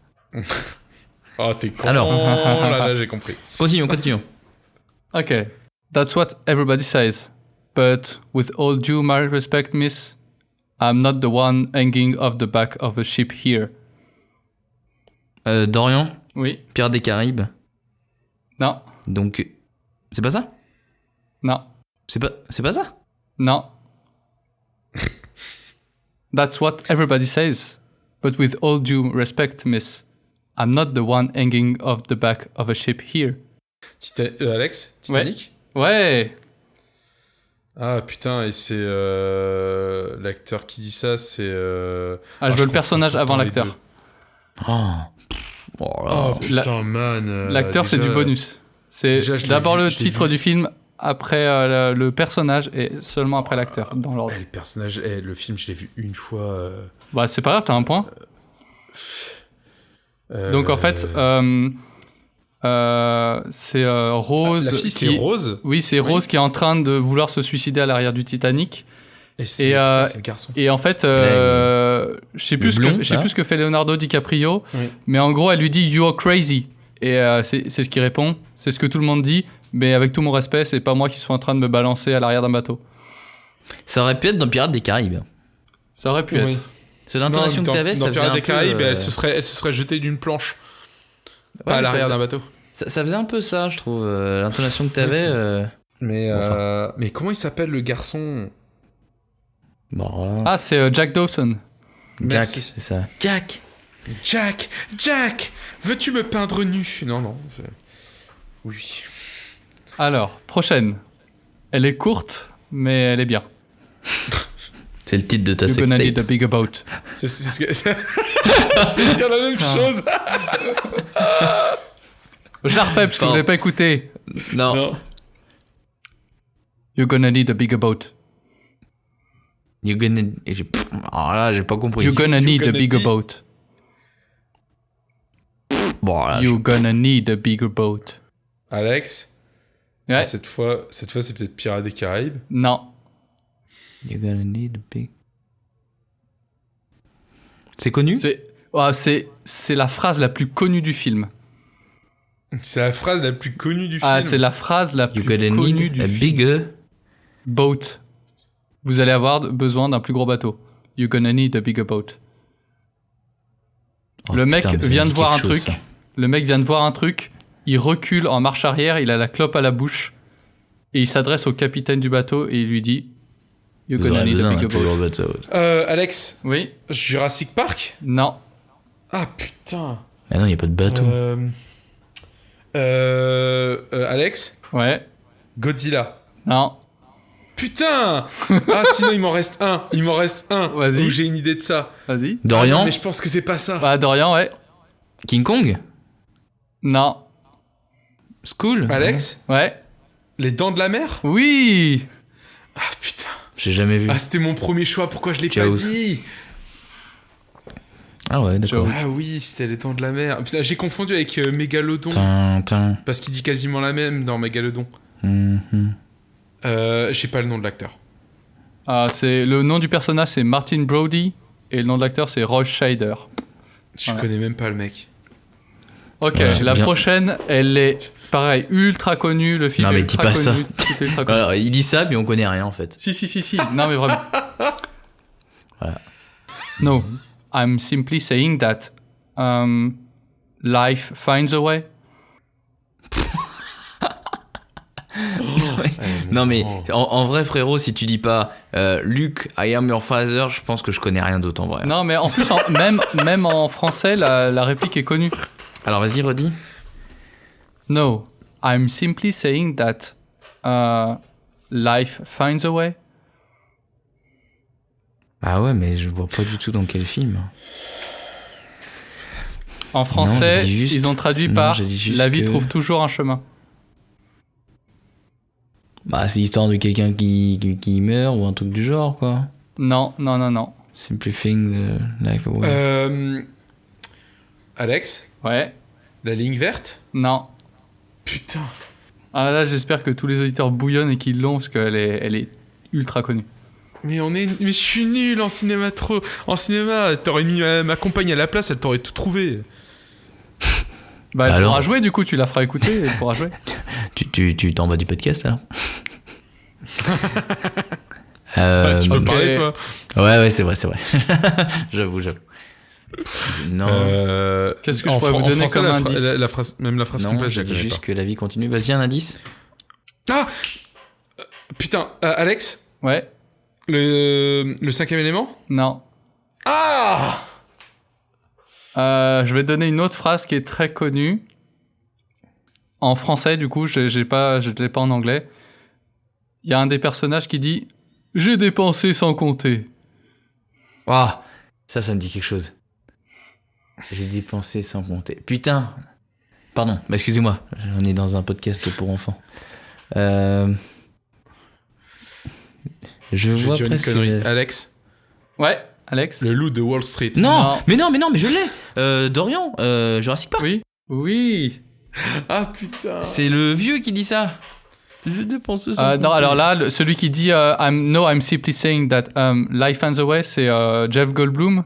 [SPEAKER 3] Ah, t'es con.
[SPEAKER 1] Alors.
[SPEAKER 3] Là, j'ai compris.
[SPEAKER 1] Continuons.
[SPEAKER 2] Okay, that's what everybody says. But with all due my respect, miss, I'm not the one hanging off the back of a ship here.
[SPEAKER 1] Dorian,
[SPEAKER 2] Oui.
[SPEAKER 1] Pirates des Caraïbes.
[SPEAKER 2] Non.
[SPEAKER 1] Donc, c'est pas ça?
[SPEAKER 2] Non.
[SPEAKER 1] C'est pas ça?
[SPEAKER 2] Non. That's what everybody says. But with all due respect, miss, I'm not the one hanging off the back of a ship here.
[SPEAKER 3] Alex, Titanic?
[SPEAKER 2] Ouais.
[SPEAKER 3] Ah, putain, et c'est... l'acteur qui dit ça, c'est...
[SPEAKER 2] Ah, je veux le
[SPEAKER 3] confonds
[SPEAKER 2] personnage
[SPEAKER 3] tout le
[SPEAKER 2] avant
[SPEAKER 3] temps les
[SPEAKER 2] l'acteur.
[SPEAKER 3] deux.
[SPEAKER 1] Oh là
[SPEAKER 3] Oh,
[SPEAKER 1] là.
[SPEAKER 3] putain, man.
[SPEAKER 2] L'acteur, c'est
[SPEAKER 3] déjà-
[SPEAKER 2] du bonus. C'est
[SPEAKER 3] déjà, je l'ai
[SPEAKER 2] d'abord
[SPEAKER 3] vu,
[SPEAKER 2] le
[SPEAKER 3] je l'ai
[SPEAKER 2] titre
[SPEAKER 3] vu.
[SPEAKER 2] du film, après le personnage et seulement après l'acteur, dans l'ordre.
[SPEAKER 3] Le personnage, le film, je l'ai vu une fois.
[SPEAKER 2] Bah, c'est pas grave, t'as un point. Donc en fait, C'est Rose.
[SPEAKER 3] La fille, c'est
[SPEAKER 2] qui...
[SPEAKER 3] Rose.
[SPEAKER 2] Oui, c'est Rose qui est en train de vouloir se suicider à l'arrière du Titanic.
[SPEAKER 3] Et c'est
[SPEAKER 2] Et,
[SPEAKER 3] c'est le garçon.
[SPEAKER 2] Et en fait, je sais plus ce que fait Leonardo DiCaprio,
[SPEAKER 3] Oui.
[SPEAKER 2] mais en gros, elle lui dit You're crazy. Et c'est ce qu'il répond. C'est ce que tout le monde dit, mais avec tout mon respect, c'est pas moi qui suis en train de me balancer à l'arrière d'un bateau.
[SPEAKER 1] Ça aurait pu être dans Pirates des Caraïbes.
[SPEAKER 2] Ça aurait pu être.
[SPEAKER 3] Oui.
[SPEAKER 1] C'est l'intonation
[SPEAKER 3] Non,
[SPEAKER 1] que t'avais, ça
[SPEAKER 3] dans
[SPEAKER 1] faisait
[SPEAKER 3] Pirates
[SPEAKER 1] un
[SPEAKER 3] des
[SPEAKER 1] peu,
[SPEAKER 3] Caraïbes, elle se serait jetée d'une planche. Pas à l'arrière d'un bateau.
[SPEAKER 1] Ça faisait un peu ça, je trouve. L'intonation que t'avais.
[SPEAKER 3] Mais,
[SPEAKER 1] Enfin.
[SPEAKER 3] mais comment il s'appelle le garçon?
[SPEAKER 1] Bon, voilà.
[SPEAKER 2] Ah, c'est Jack Dawson.
[SPEAKER 1] Jack,
[SPEAKER 3] Merci.
[SPEAKER 1] c'est ça. Jack.
[SPEAKER 3] Jack, veux-tu me peindre nu? Non, c'est... Oui.
[SPEAKER 2] Alors, prochaine. Elle est courte, mais elle est bien.
[SPEAKER 1] C'est le titre de ta
[SPEAKER 2] You're gonna need a
[SPEAKER 1] sextape.
[SPEAKER 2] bigger boat.
[SPEAKER 3] C'est ce que... J'allais dire la même chose.
[SPEAKER 2] Je la refais parce que vous
[SPEAKER 1] Pardon.
[SPEAKER 2] l'avez pas écouté.
[SPEAKER 1] Non.
[SPEAKER 2] You're gonna need a bigger boat.
[SPEAKER 1] You're gonna... Et alors là, j'ai pas compris.
[SPEAKER 2] You're gonna need a
[SPEAKER 3] gonna
[SPEAKER 2] bigger
[SPEAKER 3] need-
[SPEAKER 2] boat.
[SPEAKER 1] Bon, là,
[SPEAKER 2] You're gonna need a bigger boat.
[SPEAKER 3] Alex,
[SPEAKER 2] Ouais.
[SPEAKER 3] cette fois, c'est peut-être Pirates des Caraïbes.
[SPEAKER 2] Non.
[SPEAKER 1] You're gonna need a big... C'est connu?
[SPEAKER 2] C'est la phrase la plus connue du film.
[SPEAKER 3] C'est la phrase la plus connue du
[SPEAKER 2] Ah,
[SPEAKER 3] film.
[SPEAKER 2] c'est la phrase la
[SPEAKER 1] You're
[SPEAKER 2] plus
[SPEAKER 1] gonna
[SPEAKER 2] connue
[SPEAKER 1] need
[SPEAKER 2] du
[SPEAKER 1] a
[SPEAKER 2] film.
[SPEAKER 1] bigger...
[SPEAKER 2] Boat. Vous allez avoir besoin d'un plus gros bateau. You're gonna need a bigger boat.
[SPEAKER 1] Oh,
[SPEAKER 2] Le mec
[SPEAKER 1] putain, mais ça
[SPEAKER 2] vient
[SPEAKER 1] me
[SPEAKER 2] de
[SPEAKER 1] dit
[SPEAKER 2] voir un
[SPEAKER 1] quelque chose,
[SPEAKER 2] truc.
[SPEAKER 1] ça.
[SPEAKER 2] Le mec vient de voir un truc. Il recule en marche arrière. Il a la clope à la bouche. Et il s'adresse au capitaine du bateau et il lui dit You're
[SPEAKER 1] Vous
[SPEAKER 2] gonna
[SPEAKER 1] aurez
[SPEAKER 2] need a
[SPEAKER 1] besoin d'un
[SPEAKER 2] bigger
[SPEAKER 1] plus
[SPEAKER 2] boat.
[SPEAKER 1] gros bateau.
[SPEAKER 3] Alex,
[SPEAKER 2] Oui.
[SPEAKER 3] Jurassic Park?
[SPEAKER 2] Non.
[SPEAKER 3] Ah putain.
[SPEAKER 1] Ah non, y a pas de bateau.
[SPEAKER 3] Alex,
[SPEAKER 2] Ouais.
[SPEAKER 3] Godzilla.
[SPEAKER 2] Non.
[SPEAKER 3] Putain. Ah, sinon il m'en reste un.
[SPEAKER 2] Vas-y.
[SPEAKER 3] Où j'ai une idée de ça.
[SPEAKER 2] Vas-y.
[SPEAKER 1] Dorian?
[SPEAKER 3] Ah, mais je pense que c'est pas ça.
[SPEAKER 2] Bah, Dorian, ouais.
[SPEAKER 1] King Kong?
[SPEAKER 2] Non.
[SPEAKER 1] School?
[SPEAKER 3] Alex,
[SPEAKER 2] Ouais.
[SPEAKER 3] Les Dents de la Mer?
[SPEAKER 2] Oui.
[SPEAKER 3] Ah putain.
[SPEAKER 1] J'ai jamais vu.
[SPEAKER 3] Ah, c'était mon premier choix. Pourquoi je l'ai pas
[SPEAKER 1] Jaws.
[SPEAKER 3] dit?
[SPEAKER 1] Ah ouais, d'accord.
[SPEAKER 2] Jaws.
[SPEAKER 3] Ah oui, c'était Les Dents de la Mer. Putain, j'ai confondu avec Mégalodon.
[SPEAKER 1] Tintin.
[SPEAKER 3] Parce qu'il dit quasiment la même dans Mégalodon.
[SPEAKER 1] Mhm.
[SPEAKER 3] J'ai pas le nom de l'acteur.
[SPEAKER 2] Ah, le nom du personnage, c'est Martin Brody. Et le nom de l'acteur, c'est Roy Scheider.
[SPEAKER 3] Je
[SPEAKER 2] Voilà.
[SPEAKER 3] connais même pas le mec.
[SPEAKER 2] Ok,
[SPEAKER 1] Ouais,
[SPEAKER 2] la
[SPEAKER 1] bien.
[SPEAKER 2] prochaine, elle est pareil, ultra connue. Le film
[SPEAKER 1] Non,
[SPEAKER 2] est
[SPEAKER 1] mais
[SPEAKER 2] ultra
[SPEAKER 1] dis pas
[SPEAKER 2] connu. Tout est ultra connu.
[SPEAKER 1] Alors, il dit ça, mais on connaît rien en fait.
[SPEAKER 2] Si. Non, mais vraiment.
[SPEAKER 1] Voilà.
[SPEAKER 2] No, I'm simply saying that life finds a way.
[SPEAKER 1] Non mais en vrai frérot, si tu dis pas Luke, I am your father, je pense que je connais rien d'autre en vrai.
[SPEAKER 2] Non, mais en plus, même en français, la réplique est connue.
[SPEAKER 1] Alors vas-y redis.
[SPEAKER 2] No, I'm simply saying that life finds a way.
[SPEAKER 1] Ah ouais mais je vois pas du tout dans quel film.
[SPEAKER 2] En français,
[SPEAKER 1] j'ai dit juste-
[SPEAKER 2] ils ont traduit
[SPEAKER 1] non,
[SPEAKER 2] par
[SPEAKER 1] j'ai dit juste
[SPEAKER 2] La vie
[SPEAKER 1] que-
[SPEAKER 2] trouve toujours un chemin.
[SPEAKER 1] Bah c'est l'histoire de quelqu'un qui meurt ou un truc du genre quoi.
[SPEAKER 2] Non.
[SPEAKER 1] Simplifying the life away.
[SPEAKER 3] Alex,
[SPEAKER 2] Ouais,
[SPEAKER 3] la ligne verte?
[SPEAKER 2] non.
[SPEAKER 3] Putain.
[SPEAKER 2] Ah là, j'espère que tous les auditeurs bouillonnent et qu'ils l'ont parce qu'elle est ultra connue.
[SPEAKER 3] Mais je suis nul en cinéma trop. En cinéma, t'aurais mis ma compagne à la place, elle t'aurait tout trouvé.
[SPEAKER 2] Bah, elle
[SPEAKER 1] Alors
[SPEAKER 2] pourra jouer du coup, tu la feras écouter, elle pourra jouer.
[SPEAKER 1] Tu t'en vas du podcast alors.
[SPEAKER 3] Tu peux
[SPEAKER 2] ok.
[SPEAKER 3] parler toi.
[SPEAKER 1] Ouais c'est vrai. j'avoue. Non.
[SPEAKER 2] Qu'est-ce que je pourrais vous donner
[SPEAKER 3] français,
[SPEAKER 2] comme
[SPEAKER 3] la
[SPEAKER 2] indice
[SPEAKER 3] la phrase, même la phrase
[SPEAKER 1] Non,
[SPEAKER 3] complète,
[SPEAKER 1] j'ai
[SPEAKER 3] je
[SPEAKER 1] dit
[SPEAKER 3] la connais
[SPEAKER 1] juste que la vie continue. Vas-y un indice.
[SPEAKER 3] pas. Ah putain, Alex,
[SPEAKER 2] Ouais,
[SPEAKER 3] le cinquième élément?
[SPEAKER 2] non.
[SPEAKER 3] Ah
[SPEAKER 2] Je vais donner une autre phrase qui est très connue. En français, du coup, je ne l'ai pas en anglais. Il y a un des personnages qui dit « J'ai dépensé sans compter
[SPEAKER 1] Ah, ça me dit quelque chose. J'ai dépensé sans compter. Putain. Pardon, bah excusez-moi, on est dans un podcast pour enfants. Je
[SPEAKER 3] Je vais
[SPEAKER 1] vois
[SPEAKER 3] dire une
[SPEAKER 1] presque...
[SPEAKER 3] connerie. Alex, ».
[SPEAKER 2] Ouais, Alex?
[SPEAKER 3] le loup de Wall Street.
[SPEAKER 1] Non,
[SPEAKER 2] Non.
[SPEAKER 1] mais non, je l'ai. Dorian, Jurassic Park.
[SPEAKER 2] Oui.
[SPEAKER 3] Ah putain.
[SPEAKER 1] C'est le vieux qui dit ça. Je dépense
[SPEAKER 2] Non, alors là, celui qui dit I'm simply saying that life finds a way, c'est Jeff Goldblum.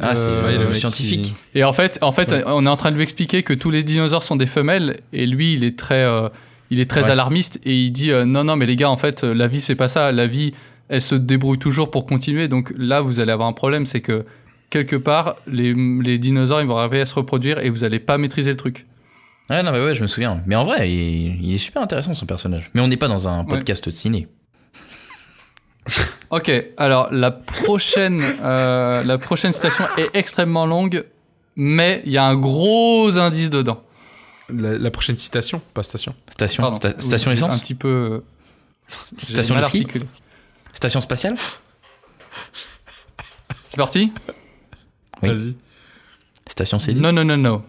[SPEAKER 1] Ah, c'est
[SPEAKER 3] ouais, le
[SPEAKER 1] le
[SPEAKER 3] mec
[SPEAKER 1] scientifique.
[SPEAKER 2] Et en fait, on est en train de lui expliquer que tous les dinosaures sont des femelles, et lui, il est très
[SPEAKER 1] Ouais.
[SPEAKER 2] alarmiste, et il dit non, mais les gars, en fait, la vie, c'est pas ça. La vie, elle se débrouille toujours pour continuer. Donc là, vous allez avoir un problème, c'est que quelque part, les dinosaures, ils vont arriver à se reproduire, et vous allez pas maîtriser le truc.
[SPEAKER 1] Ouais, non, mais ouais, je me souviens. Mais en vrai, il est super intéressant, son personnage. Mais on n'est pas dans un podcast de ciné.
[SPEAKER 2] Ok, alors la prochaine citation est extrêmement longue, mais il y a un gros indice dedans.
[SPEAKER 3] La prochaine citation, pas station.
[SPEAKER 1] Station,
[SPEAKER 2] Pardon.
[SPEAKER 1] station
[SPEAKER 2] Un
[SPEAKER 1] essence.
[SPEAKER 2] petit peu.
[SPEAKER 1] Station
[SPEAKER 2] j'ai
[SPEAKER 1] de
[SPEAKER 2] mal
[SPEAKER 1] ski.
[SPEAKER 2] articulé.
[SPEAKER 1] Station spatiale.
[SPEAKER 2] C'est parti?
[SPEAKER 1] Oui.
[SPEAKER 3] Vas-y.
[SPEAKER 1] Station CD.
[SPEAKER 2] No.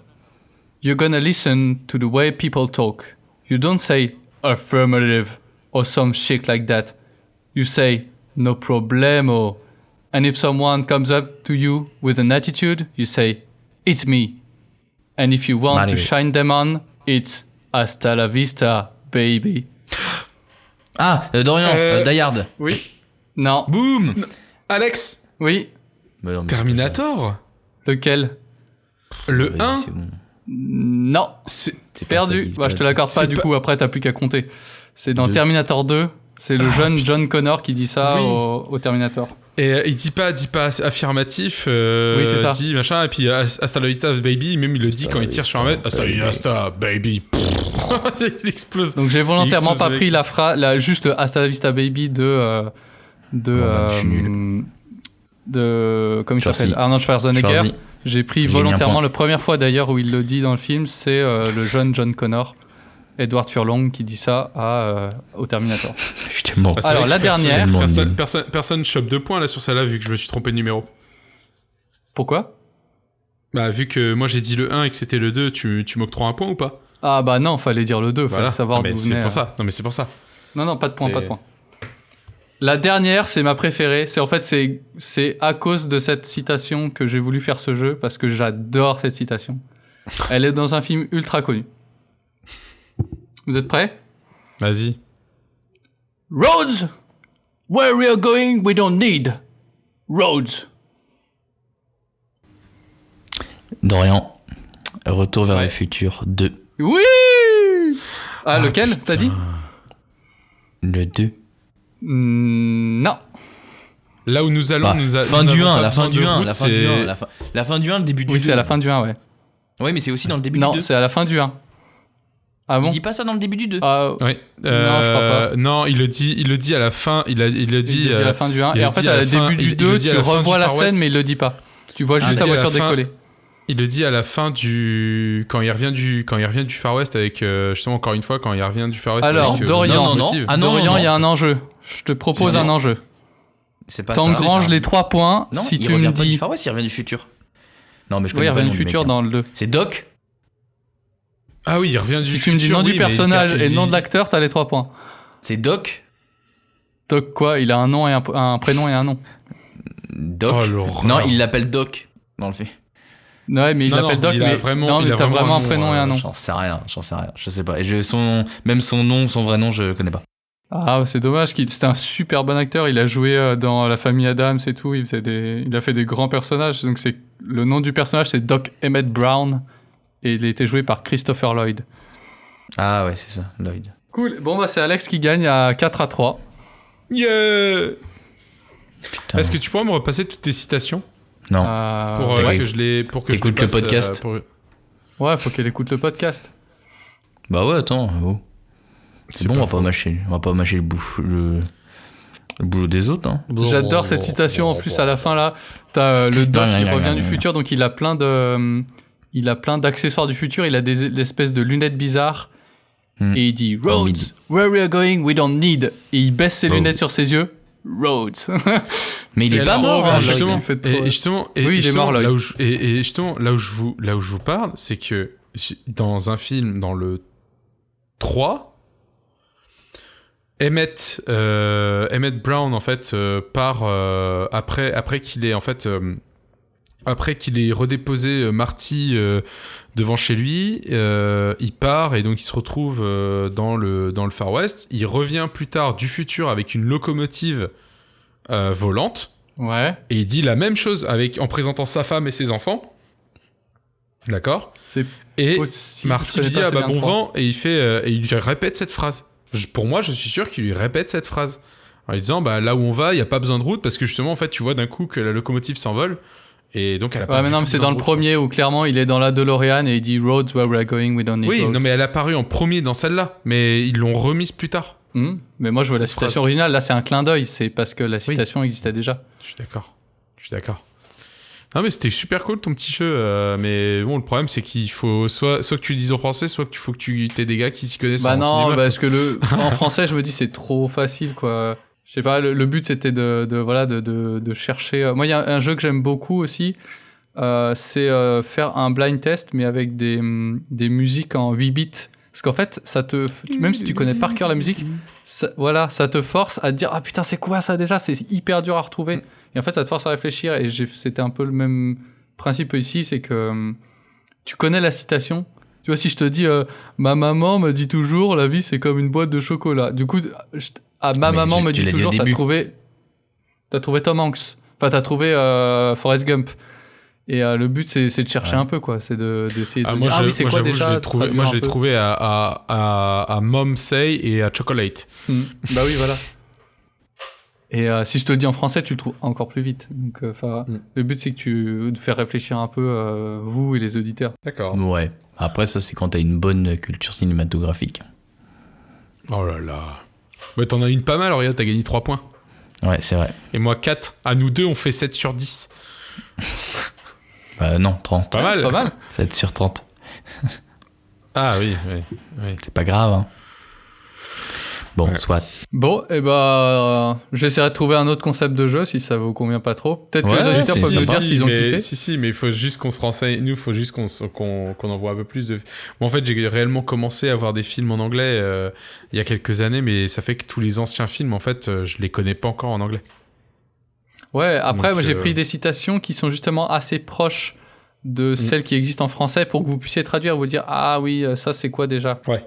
[SPEAKER 2] You're gonna listen to the way people talk. You don't say affirmative or some shit like that. You say no problemo. And if someone comes up to you with an attitude, you say it's me. And if you want to
[SPEAKER 1] Allez.
[SPEAKER 2] shine them on, it's hasta la vista, baby.
[SPEAKER 1] Ah, Dorian, Die Hard.
[SPEAKER 2] Oui. Non.
[SPEAKER 1] Boum.
[SPEAKER 3] Alex,
[SPEAKER 2] Oui.
[SPEAKER 1] Bah non, mais
[SPEAKER 3] Terminator.
[SPEAKER 2] Lequel?
[SPEAKER 3] Le
[SPEAKER 1] vas-y,
[SPEAKER 3] 1.
[SPEAKER 1] c'est bon.
[SPEAKER 2] Non.
[SPEAKER 3] C'est
[SPEAKER 1] C'est pas ça
[SPEAKER 2] Perdu.
[SPEAKER 1] qui se
[SPEAKER 2] Bah, je
[SPEAKER 1] passe.
[SPEAKER 2] te l'accorde pas,
[SPEAKER 3] C'est
[SPEAKER 2] du
[SPEAKER 3] pas-
[SPEAKER 2] coup, après, t'as plus qu'à compter. C'est dans
[SPEAKER 1] Deux.
[SPEAKER 2] Terminator 2. C'est le jeune John Connor qui dit ça
[SPEAKER 3] Oui.
[SPEAKER 2] au Terminator.
[SPEAKER 3] Et il dit pas affirmatif,
[SPEAKER 2] Oui, c'est ça.
[SPEAKER 3] dit machin, et puis hasta la vista baby, même il le dit
[SPEAKER 1] Hasta
[SPEAKER 3] quand
[SPEAKER 1] la
[SPEAKER 3] il tire sur un
[SPEAKER 1] vista,
[SPEAKER 3] mec, hasta la vista baby. Il explose.
[SPEAKER 2] Donc j'ai volontairement
[SPEAKER 3] explose
[SPEAKER 2] pas
[SPEAKER 3] le
[SPEAKER 2] pris
[SPEAKER 3] mec.
[SPEAKER 2] juste le Hasta la Vista Baby de
[SPEAKER 1] je suis nul.
[SPEAKER 2] comment il
[SPEAKER 1] Schwarzy.
[SPEAKER 2] s'appelle, Arnold Schwarzenegger.
[SPEAKER 1] Schwarzy.
[SPEAKER 2] J'ai pris
[SPEAKER 1] J'ai mis un
[SPEAKER 2] volontairement
[SPEAKER 1] point.
[SPEAKER 2] la première fois d'ailleurs où il le dit dans le film, c'est le jeune John Connor, Edward Furlong, qui dit ça au Terminator.
[SPEAKER 1] Je t'ai mort.
[SPEAKER 3] Ah, c'est
[SPEAKER 2] Alors,
[SPEAKER 3] vrai
[SPEAKER 2] la
[SPEAKER 3] que personne-
[SPEAKER 2] dernière.
[SPEAKER 3] Personne,
[SPEAKER 1] Nul.
[SPEAKER 3] personne chope 2 points là sur celle-là vu que je me suis trompé de numéro.
[SPEAKER 2] Pourquoi?
[SPEAKER 3] Bah, vu que moi j'ai dit le 1 et que c'était le 2, tu m'octroies un point ou pas?
[SPEAKER 2] Ah bah non, fallait dire le 2, fallait savoir
[SPEAKER 3] mais
[SPEAKER 2] d'où
[SPEAKER 3] c'est
[SPEAKER 2] venait.
[SPEAKER 3] pour ça. Non, mais c'est pour ça.
[SPEAKER 2] Non, pas de point,
[SPEAKER 3] C'est-
[SPEAKER 2] pas de point. La dernière, c'est ma préférée. C'est à cause de cette citation que j'ai voulu faire ce jeu, parce que j'adore cette citation. Elle est dans un film ultra connu. Vous êtes prêts?
[SPEAKER 3] Vas-y.
[SPEAKER 2] Roads! Where we are going, we don't need roads.
[SPEAKER 1] Dorian, Retour vers
[SPEAKER 2] Ouais.
[SPEAKER 1] le futur 2.
[SPEAKER 2] Oui! Ah, lequel,
[SPEAKER 3] putain.
[SPEAKER 2] t'as dit?
[SPEAKER 1] Le 2.
[SPEAKER 2] Non.
[SPEAKER 3] Là où nous allons,
[SPEAKER 1] Bah, fin
[SPEAKER 3] nous
[SPEAKER 1] du
[SPEAKER 3] n'avons
[SPEAKER 1] 1,
[SPEAKER 3] pas
[SPEAKER 1] la fin
[SPEAKER 3] besoin
[SPEAKER 1] du
[SPEAKER 3] de
[SPEAKER 1] 1,
[SPEAKER 3] route,
[SPEAKER 1] la fin du
[SPEAKER 3] c'est-
[SPEAKER 1] 1, la fin du 1, le début du 2.
[SPEAKER 2] Oui, c'est à la fin du 1, ouais.
[SPEAKER 1] Oui, mais c'est aussi dans le début
[SPEAKER 2] Non,
[SPEAKER 1] du 2.
[SPEAKER 2] c'est à la fin du 1. Ah
[SPEAKER 1] Il
[SPEAKER 2] bon?
[SPEAKER 1] dit pas ça dans le début du 2.
[SPEAKER 2] Ah,
[SPEAKER 3] Oui.
[SPEAKER 2] Non, je crois pas.
[SPEAKER 3] Non, il le dit à la fin. Il le
[SPEAKER 2] il
[SPEAKER 3] dit.
[SPEAKER 2] le dit à la fin du 1.
[SPEAKER 3] il
[SPEAKER 2] Et
[SPEAKER 3] le
[SPEAKER 2] en fait,
[SPEAKER 3] dit à
[SPEAKER 2] à
[SPEAKER 3] la
[SPEAKER 2] le
[SPEAKER 3] fin-
[SPEAKER 2] début
[SPEAKER 3] il
[SPEAKER 2] du
[SPEAKER 3] le
[SPEAKER 2] 2,
[SPEAKER 3] dit à
[SPEAKER 2] tu
[SPEAKER 3] la fin
[SPEAKER 2] revois
[SPEAKER 3] du
[SPEAKER 2] la
[SPEAKER 3] Far
[SPEAKER 2] scène,
[SPEAKER 3] West.
[SPEAKER 2] mais il le dit pas. Tu vois
[SPEAKER 3] Ah,
[SPEAKER 2] juste
[SPEAKER 3] il
[SPEAKER 2] la
[SPEAKER 3] dit à la
[SPEAKER 2] voiture
[SPEAKER 3] fin-
[SPEAKER 2] décoller.
[SPEAKER 3] Il le dit à la fin du quand il revient du Far West avec justement encore une fois quand il revient du Far West.
[SPEAKER 2] Alors,
[SPEAKER 3] avec,
[SPEAKER 2] Dorian,
[SPEAKER 3] le motive.
[SPEAKER 1] Ah non,
[SPEAKER 2] Dorian,
[SPEAKER 1] non,
[SPEAKER 2] il y a
[SPEAKER 1] c'est-
[SPEAKER 2] un enjeu. Je te propose
[SPEAKER 1] C'est
[SPEAKER 2] un
[SPEAKER 1] ça.
[SPEAKER 2] enjeu.
[SPEAKER 1] C'est pas
[SPEAKER 2] T'engranges
[SPEAKER 1] ça.
[SPEAKER 2] les 3 points
[SPEAKER 1] Non,
[SPEAKER 2] si
[SPEAKER 1] il
[SPEAKER 2] tu
[SPEAKER 1] revient
[SPEAKER 2] me
[SPEAKER 1] pas du
[SPEAKER 2] dis.
[SPEAKER 1] Far West, il revient du futur. Non, mais je
[SPEAKER 2] Oui,
[SPEAKER 1] connais
[SPEAKER 2] il
[SPEAKER 1] pas
[SPEAKER 2] revient
[SPEAKER 1] le
[SPEAKER 2] du
[SPEAKER 1] nom du
[SPEAKER 2] futur
[SPEAKER 1] mec, hein.
[SPEAKER 2] dans le 2.
[SPEAKER 1] C'est Doc.
[SPEAKER 3] Ah oui, il revient du
[SPEAKER 2] Si
[SPEAKER 3] futur.
[SPEAKER 2] tu me dis le nom du
[SPEAKER 3] oui, mais
[SPEAKER 2] personnage
[SPEAKER 3] il-
[SPEAKER 2] et le nom de l'acteur, t'as les 3 points.
[SPEAKER 1] C'est Doc.
[SPEAKER 2] Doc quoi? Il a un nom et un prénom et un nom.
[SPEAKER 1] Doc.
[SPEAKER 3] Oh, l'horreur.
[SPEAKER 1] Non, il l'appelle Doc dans le fait.
[SPEAKER 2] Ouais, mais il
[SPEAKER 3] Non,
[SPEAKER 2] l'appelle
[SPEAKER 3] non,
[SPEAKER 2] Doc,
[SPEAKER 3] il a
[SPEAKER 2] mais
[SPEAKER 3] vraiment-
[SPEAKER 2] non,
[SPEAKER 3] il
[SPEAKER 2] mais
[SPEAKER 3] a
[SPEAKER 2] t'as
[SPEAKER 3] vraiment
[SPEAKER 2] vraiment
[SPEAKER 3] un
[SPEAKER 2] un
[SPEAKER 3] nom,
[SPEAKER 2] prénom et un nom.
[SPEAKER 1] J'en sais rien, je sais pas. Et même son nom, son vrai nom, je connais pas.
[SPEAKER 2] Ah, c'est dommage. C'était un super bon acteur. Il a joué dans La Famille Adams et tout. Il a fait des grands personnages. Donc le nom du personnage, c'est Doc Emmett Brown. Et il a été joué par Christopher Lloyd.
[SPEAKER 1] Ah ouais, c'est ça, Lloyd.
[SPEAKER 2] Cool. Bon, bah, c'est Alex qui gagne à 4-3.
[SPEAKER 3] Yeah.
[SPEAKER 1] Putain.
[SPEAKER 3] Est-ce que tu pourrais me repasser toutes tes citations
[SPEAKER 1] Non.
[SPEAKER 3] pour
[SPEAKER 1] ouais.
[SPEAKER 3] que je les pour que je
[SPEAKER 1] T'écoutes
[SPEAKER 3] les
[SPEAKER 1] le
[SPEAKER 3] passe,
[SPEAKER 1] podcast
[SPEAKER 2] Ouais, faut qu'elle écoute le podcast.
[SPEAKER 1] Bah ouais, attends. Oh. C'est bon, on va pas mâcher le boulot des autres. Hein.
[SPEAKER 2] J'adore cette citation. En plus, à la fin, là, t'as le Doc qui revient du futur. Donc, il a plein d'accessoires du futur. Il a l'espèce de lunettes bizarres. Et il dit
[SPEAKER 1] Oh,
[SPEAKER 2] Roads,
[SPEAKER 1] midi.
[SPEAKER 2] where we are going, we don't need. Et il baisse ses
[SPEAKER 1] Oh.
[SPEAKER 2] lunettes sur ses yeux. Roads.
[SPEAKER 1] Mais il est
[SPEAKER 3] Et
[SPEAKER 1] pas
[SPEAKER 3] alors,
[SPEAKER 1] mort, hein,
[SPEAKER 2] Lloyd,
[SPEAKER 3] justement,
[SPEAKER 2] il fait trop-
[SPEAKER 3] et justement,
[SPEAKER 2] Oui, il est
[SPEAKER 3] justement,
[SPEAKER 2] mort, Lloyd.
[SPEAKER 3] là où et justement, là où je vous parle, c'est que dans un film, dans le 3, Emmett Brown en fait part après qu'il ait en fait après qu'il ait redéposé Marty devant chez lui, il part et donc il se retrouve dans le Far West. Il revient plus tard du futur avec une locomotive volante.
[SPEAKER 2] Ouais.
[SPEAKER 3] Et il dit la même chose en présentant sa femme et ses enfants. D'accord. Et
[SPEAKER 2] Possible,
[SPEAKER 3] Marty lui dit ah bah bon vent, et il lui répète cette phrase. Pour moi, je suis sûr qu'il lui répète cette phrase en lui disant bah là où on va, il y a pas besoin de route parce que justement en fait tu vois d'un coup que la locomotive s'envole et donc elle a pas.
[SPEAKER 2] Ouais, mais non, mais c'est dans le premier où clairement il est dans la DeLorean et il dit roads where we're going, we don't need roads.
[SPEAKER 3] Oui, non mais elle a apparu en premier dans celle-là, mais ils l'ont remise plus tard.
[SPEAKER 2] Mais moi je vois la citation originale. Là c'est un clin d'œil, c'est parce que la citation existait déjà.
[SPEAKER 3] Je suis d'accord. Non mais c'était super cool ton petit jeu, mais bon le problème c'est qu'il faut soit que tu le dises en français, soit qu'il faut que tu aies des gars qui s'y connaissent en
[SPEAKER 2] non,
[SPEAKER 3] cinéma.
[SPEAKER 2] parce que en français je me dis c'est trop facile quoi. Je sais pas, le but c'était de chercher. Moi il y a un jeu que j'aime beaucoup aussi, c'est faire un blind test mais avec des musiques en 8 bits. Parce qu'en fait, même si tu connais par cœur la musique, ça te force à te dire ah putain c'est quoi ça déjà, c'est hyper dur à retrouver. Et en fait, ça te force à réfléchir. Et c'était un peu le même principe ici, c'est que tu connais la citation. Tu vois, si je te dis ma maman me dit toujours la vie c'est comme une boîte de chocolat. Du coup, maman me dit toujours t'as trouvé Tom Hanks. Enfin, t'as trouvé Forrest Gump. Et le but c'est de chercher un peu quoi, c'est d'essayer de dire oui c'est quoi déjà.
[SPEAKER 3] Moi je l'ai trouvé à Mom Say et à Chocolate.
[SPEAKER 2] Bah oui voilà. Et si je te le dis en français tu le trouves encore plus vite. Donc le but c'est que de faire réfléchir un peu vous et les auditeurs.
[SPEAKER 3] D'accord.
[SPEAKER 1] Ouais. Après ça c'est quand t'as une bonne culture cinématographique.
[SPEAKER 3] Oh là là. Bah t'en as une pas mal, regarde, t'as gagné 3 points.
[SPEAKER 1] Ouais c'est vrai.
[SPEAKER 3] Et moi 4. À nous deux on fait 7 sur 10.
[SPEAKER 1] Bah non, 30.
[SPEAKER 3] C'est pas mal.
[SPEAKER 2] Pas mal.
[SPEAKER 1] 7 sur 30.
[SPEAKER 3] Ah oui.
[SPEAKER 1] C'est pas grave, hein. Bon, soit.
[SPEAKER 2] Bon, et j'essaierai de trouver un autre concept de jeu si ça vous convient pas trop. Peut-être que les auditeurs peuvent nous dire s'ils ont kiffé.
[SPEAKER 3] Si, mais il faut juste qu'on se renseigne. Nous, il faut juste qu'on envoie un peu plus de. Bon, en fait, j'ai réellement commencé à voir des films en anglais il y a quelques années, mais ça fait que tous les anciens films, en fait, je les connais pas encore en anglais.
[SPEAKER 2] Ouais, après, moi j'ai pris des citations qui sont justement assez proches de celles qui existent en français pour que vous puissiez traduire, vous dire ah oui, ça c'est quoi déjà.
[SPEAKER 3] Ouais,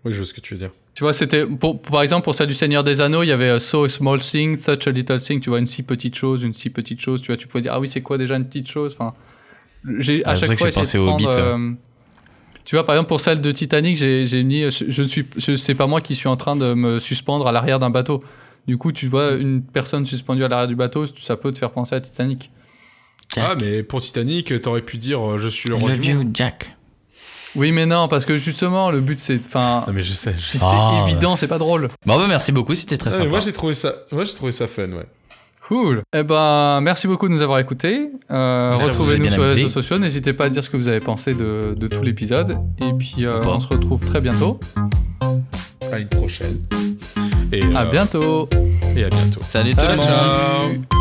[SPEAKER 3] oui, je vois ce que tu veux dire.
[SPEAKER 2] Tu vois, c'était par exemple pour celle du Seigneur des Anneaux, il y avait so a small thing, such a little thing, tu vois, une si petite chose, tu vois, tu pouvais dire ah oui, c'est quoi déjà une petite chose. Enfin, j'ai à chaque fois essayé de prendre. Tu vois, par exemple pour celle de Titanic, j'ai mis, c'est pas moi qui suis en train de me suspendre à l'arrière d'un bateau. Du coup, tu vois une personne suspendue à l'arrière du bateau, ça peut te faire penser à Titanic.
[SPEAKER 1] Jack.
[SPEAKER 3] Ah, mais pour Titanic, t'aurais pu dire je suis le roi
[SPEAKER 1] Le
[SPEAKER 3] du
[SPEAKER 1] vieux
[SPEAKER 3] monde.
[SPEAKER 1] Jack.
[SPEAKER 2] Oui, mais non, parce que justement, le but c'est.
[SPEAKER 3] Non, mais je sais.
[SPEAKER 2] C'est évident, c'est pas drôle.
[SPEAKER 1] Bon, bah merci beaucoup, c'était très sympa.
[SPEAKER 3] Moi, j'ai trouvé ça fun, ouais.
[SPEAKER 2] Cool. Merci beaucoup de nous avoir écoutés. Retrouvez-nous sur les réseaux sociaux. N'hésitez pas à dire ce que vous avez pensé de tout l'épisode. Et puis, on se retrouve très bientôt.
[SPEAKER 3] À une prochaine.
[SPEAKER 2] À bientôt.
[SPEAKER 3] Et à bientôt.
[SPEAKER 1] Salut tout le monde.
[SPEAKER 3] Ciao.